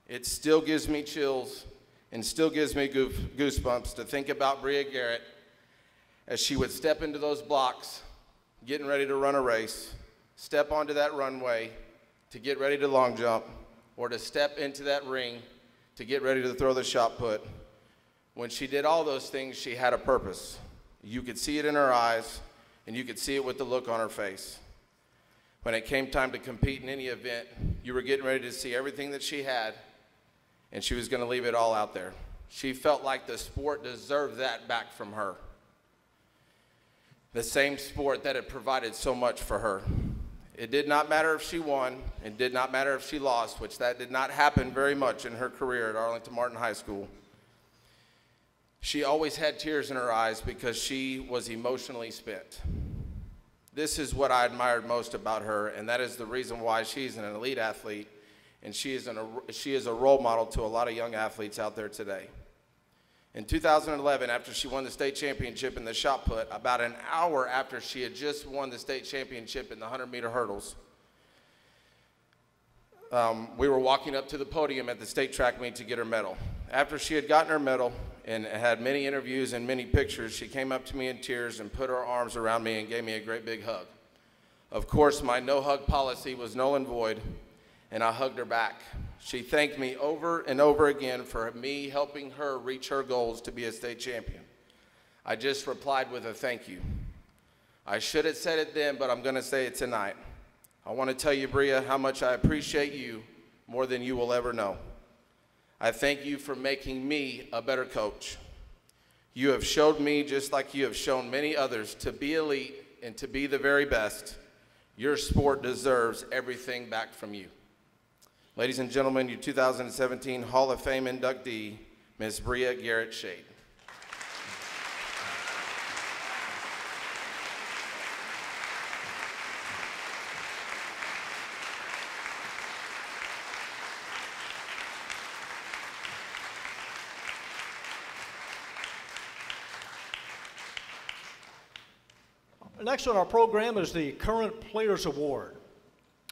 It still gives me chills and still gives me goosebumps to think about Bree Garrett as she would step into those blocks, getting ready to run a race, step onto that runway to get ready to long jump, or to step into that ring to get ready to throw the shot put. When she did all those things, she had a purpose. You could see it in her eyes, and you could see it with the look on her face. When it came time to compete in any event, you were getting ready to see everything that she had, and she was going to leave it all out there. She felt like the sport deserved that back from her. The same sport that had provided so much for her. It did not matter if she won. It did not matter if she lost, which that did not happen very much in her career at Arlington Martin High School. She always had tears in her eyes because she was emotionally spent. This is what I admired most about her, and that is the reason why she's an elite athlete, and she is a role model to a lot of young athletes out there today. In 2011, after she won the state championship in the shot put, about an hour after she had just won the state championship in the 100-meter hurdles, we were walking up to the podium at the state track meet to get her medal. After she had gotten her medal and had many interviews and many pictures, she came up to me in tears and put her arms around me and gave me a great big hug. Of course, my no-hug policy was null and void, and I hugged her back. She thanked me over and over again for me helping her reach her goals to be a state champion. I just replied with a thank you. I should have said it then, but I'm going to say it tonight. I want to tell you, Bree, how much I appreciate you more than you will ever know. I thank you for making me a better coach. You have showed me, just like you have shown many others, to be elite and to be the very best. Your sport deserves everything back from you. Ladies and gentlemen, your 2017 Hall of Fame inductee, Ms. Bree Garrett Schade. Next on our program is the Current Players Award.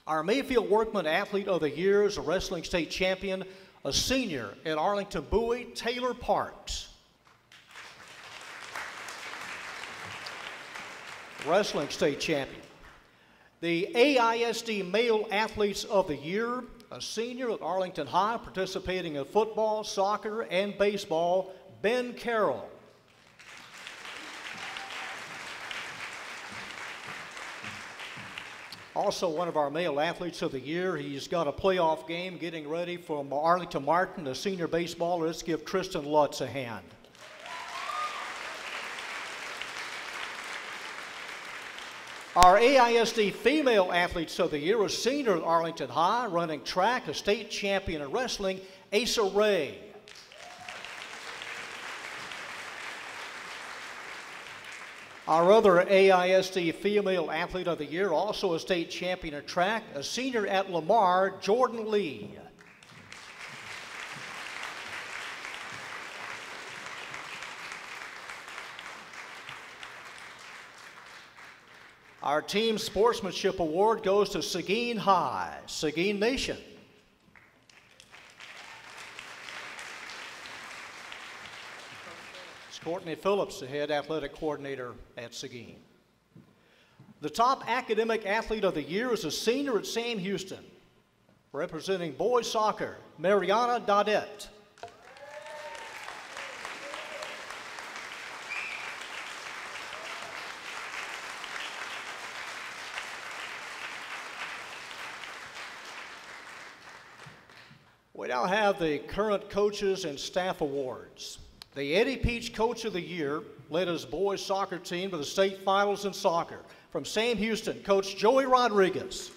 Our Mayfield Workman Athlete of the Year is a wrestling state champion, a senior at Arlington Bowie, Taylor Parks. Wrestling state champion. The AISD Male Athletes of the Year, a senior at Arlington High, participating in football, soccer, and baseball, Ben Carroll. Also one of our Male Athletes of the Year. He's got a playoff game getting ready from Arlington Martin, a senior baseballer. Let's give Tristan Lutz a hand. Our AISD Female Athletes of the Year, a senior at Arlington High, running track, a state champion in wrestling, Asa Ray. Our other AISD Female Athlete of the Year, also a state champion in track, a senior at Lamar, Jordan Lee. Our Team Sportsmanship Award goes to Seguin High, Seguin Nation. Courtney Phillips, the head athletic coordinator at Seguin. The top academic athlete of the year is a senior at Sam Houston. Representing boys soccer, Mariana Daudet. We now have the current coaches and staff awards. The Eddy Peach Coach of the Year led his boys soccer team to the state finals in soccer. From Sam Houston, Coach Joey Rodriguez.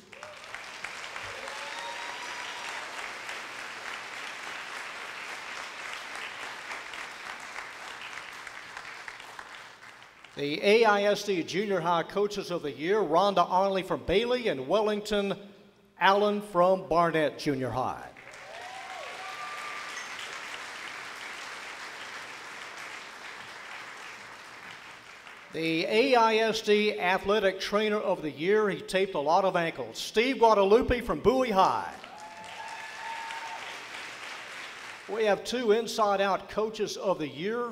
The AISD Junior High Coaches of the Year, Rhonda Arley from Bailey and Wellington Allen from Barnett Junior High. The AISD Athletic Trainer of the Year, he taped a lot of ankles, Steve Guadalupe from Bowie High. We have two inside-out Coaches of the Year.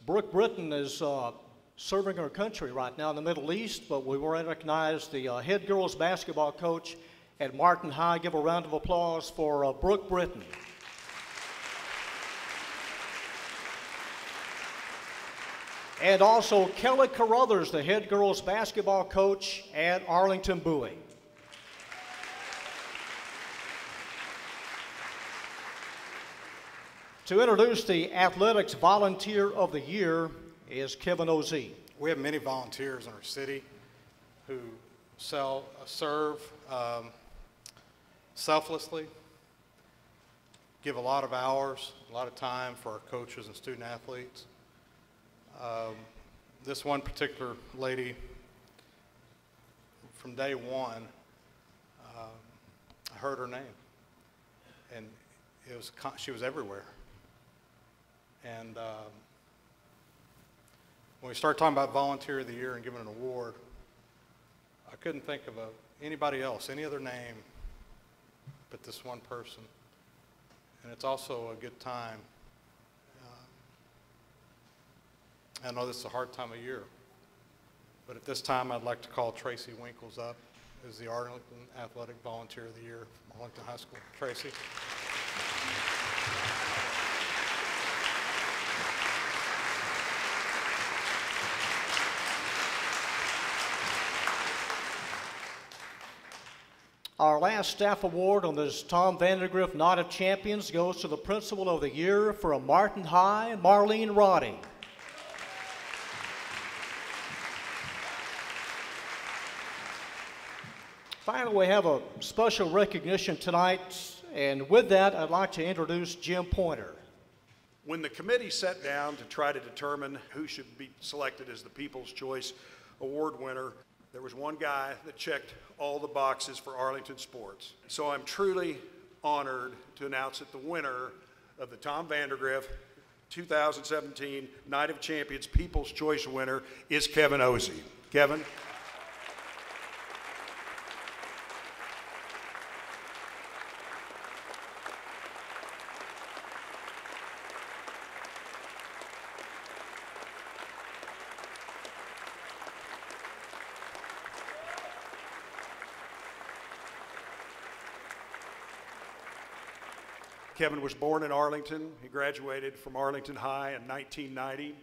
Brooke Britton is serving her country right now in the Middle East, but we will recognize the head girls basketball coach at Martin High. Give a round of applause for Brooke Britton. And also Kelly Carruthers, the head girls basketball coach at Arlington Bowie. To introduce the Athletics Volunteer of the Year is Kevin Ozee. We have many volunteers in our city who serve selflessly, give a lot of hours, a lot of time for our coaches and student athletes. This one particular lady, from day one, I heard her name, and she was everywhere. And when we started talking about Volunteer of the Year and giving an award, I couldn't think of anybody else, any other name but this one person. And it's also a good time. I know this is a hard time of year, but at this time I'd like to call Tracy Winkles up as the Arlington Athletic Volunteer of the Year from Arlington High School. Tracy. Our last staff award on this Tom Vandergriff Night of Champions goes to the Principal of the Year for Martin High, Marlene Roddy. Finally, we have a special recognition tonight, and with that, I'd like to introduce Jim Pointer. When the committee sat down to try to determine who should be selected as the People's Choice Award winner, there was one guy that checked all the boxes for Arlington sports. So I'm truly honored to announce that the winner of the Tom Vandergriff 2017 Night of Champions People's Choice winner is Kevin Ozee. Kevin. Kevin was born in Arlington. He graduated from Arlington High in 1990.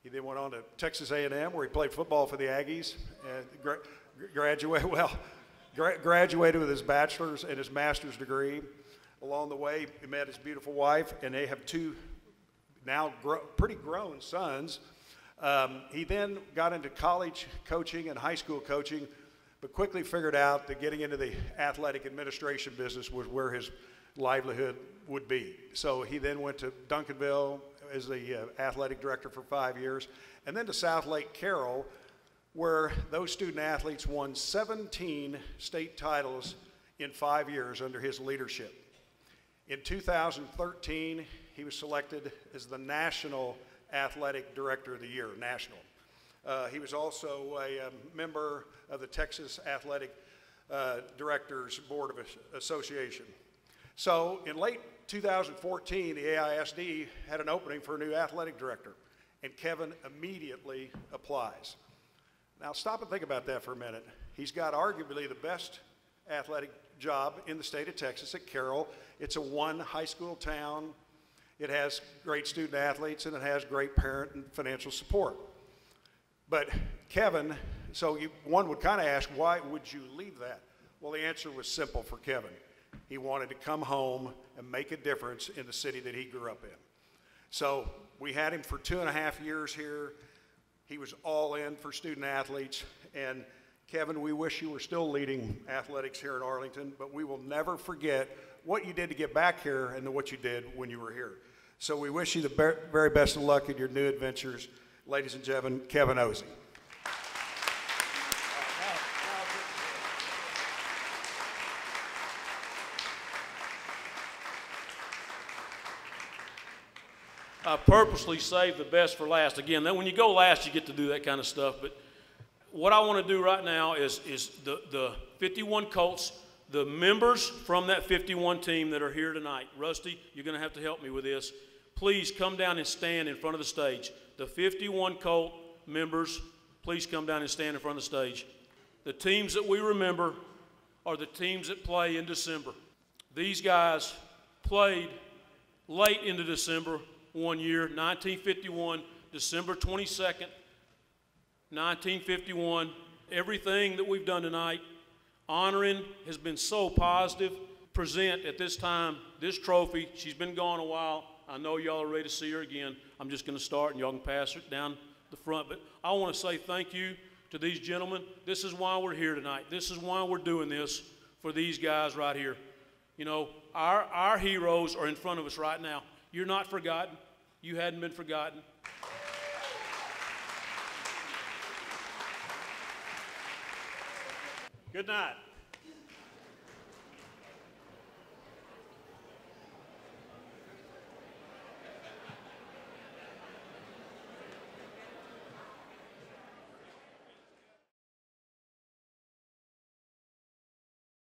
He then went on to Texas A&M, where he played football for the Aggies, and graduated with his bachelor's and his master's degree. Along the way, he met his beautiful wife, and they have two now pretty grown sons. He then got into college coaching and high school coaching, but quickly figured out that getting into the athletic administration business was where his livelihood would be. So he then went to Duncanville as the athletic director for 5 years, and then to South Lake Carroll, where those student athletes won 17 state titles in 5 years under his leadership. In 2013, he was selected as the National Athletic Director of the Year, national. He was also a member of the Texas Athletic Directors Board of Association. So in late 2014, the AISD had an opening for a new athletic director, and Kevin immediately applies. Now stop and think about that for a minute. He's got arguably the best athletic job in the state of Texas at Carroll. It's a one high school town. It has great student athletes, and it has great parent and financial support. But Kevin, one would kind of ask, why would you leave that? Well, the answer was simple for Kevin. He wanted to come home and make a difference in the city that he grew up in. So we had him for 2.5 years here. He was all in for student athletes. And Kevin, we wish you were still leading athletics here at Arlington, but we will never forget what you did to get back here and what you did when you were here. So we wish you the very best of luck in your new adventures. Ladies and gentlemen, Kevin Ozee. I purposely saved the best for last. Again, then when you go last, you get to do that kind of stuff. But what I want to do right now is the 51 Colts, the members from that 51 team that are here tonight. Rusty, you're going to have to help me with this. Please come down and stand in front of the stage. The 51 Colt members, please come down and stand in front of the stage. The teams that we remember are the teams that play in December. These guys played late into December one year, 1951, December 22nd, 1951. Everything that we've done tonight, honoring, has been so positive. Present at this time this trophy. She's been gone a while. I know y'all are ready to see her again. I'm just going to start and y'all can pass it down the front. But I want to say thank you to these gentlemen. This is why we're here tonight. This is why we're doing this, for these guys right here. You know, our heroes are in front of us right now. You're not forgotten. You hadn't been forgotten. Good night.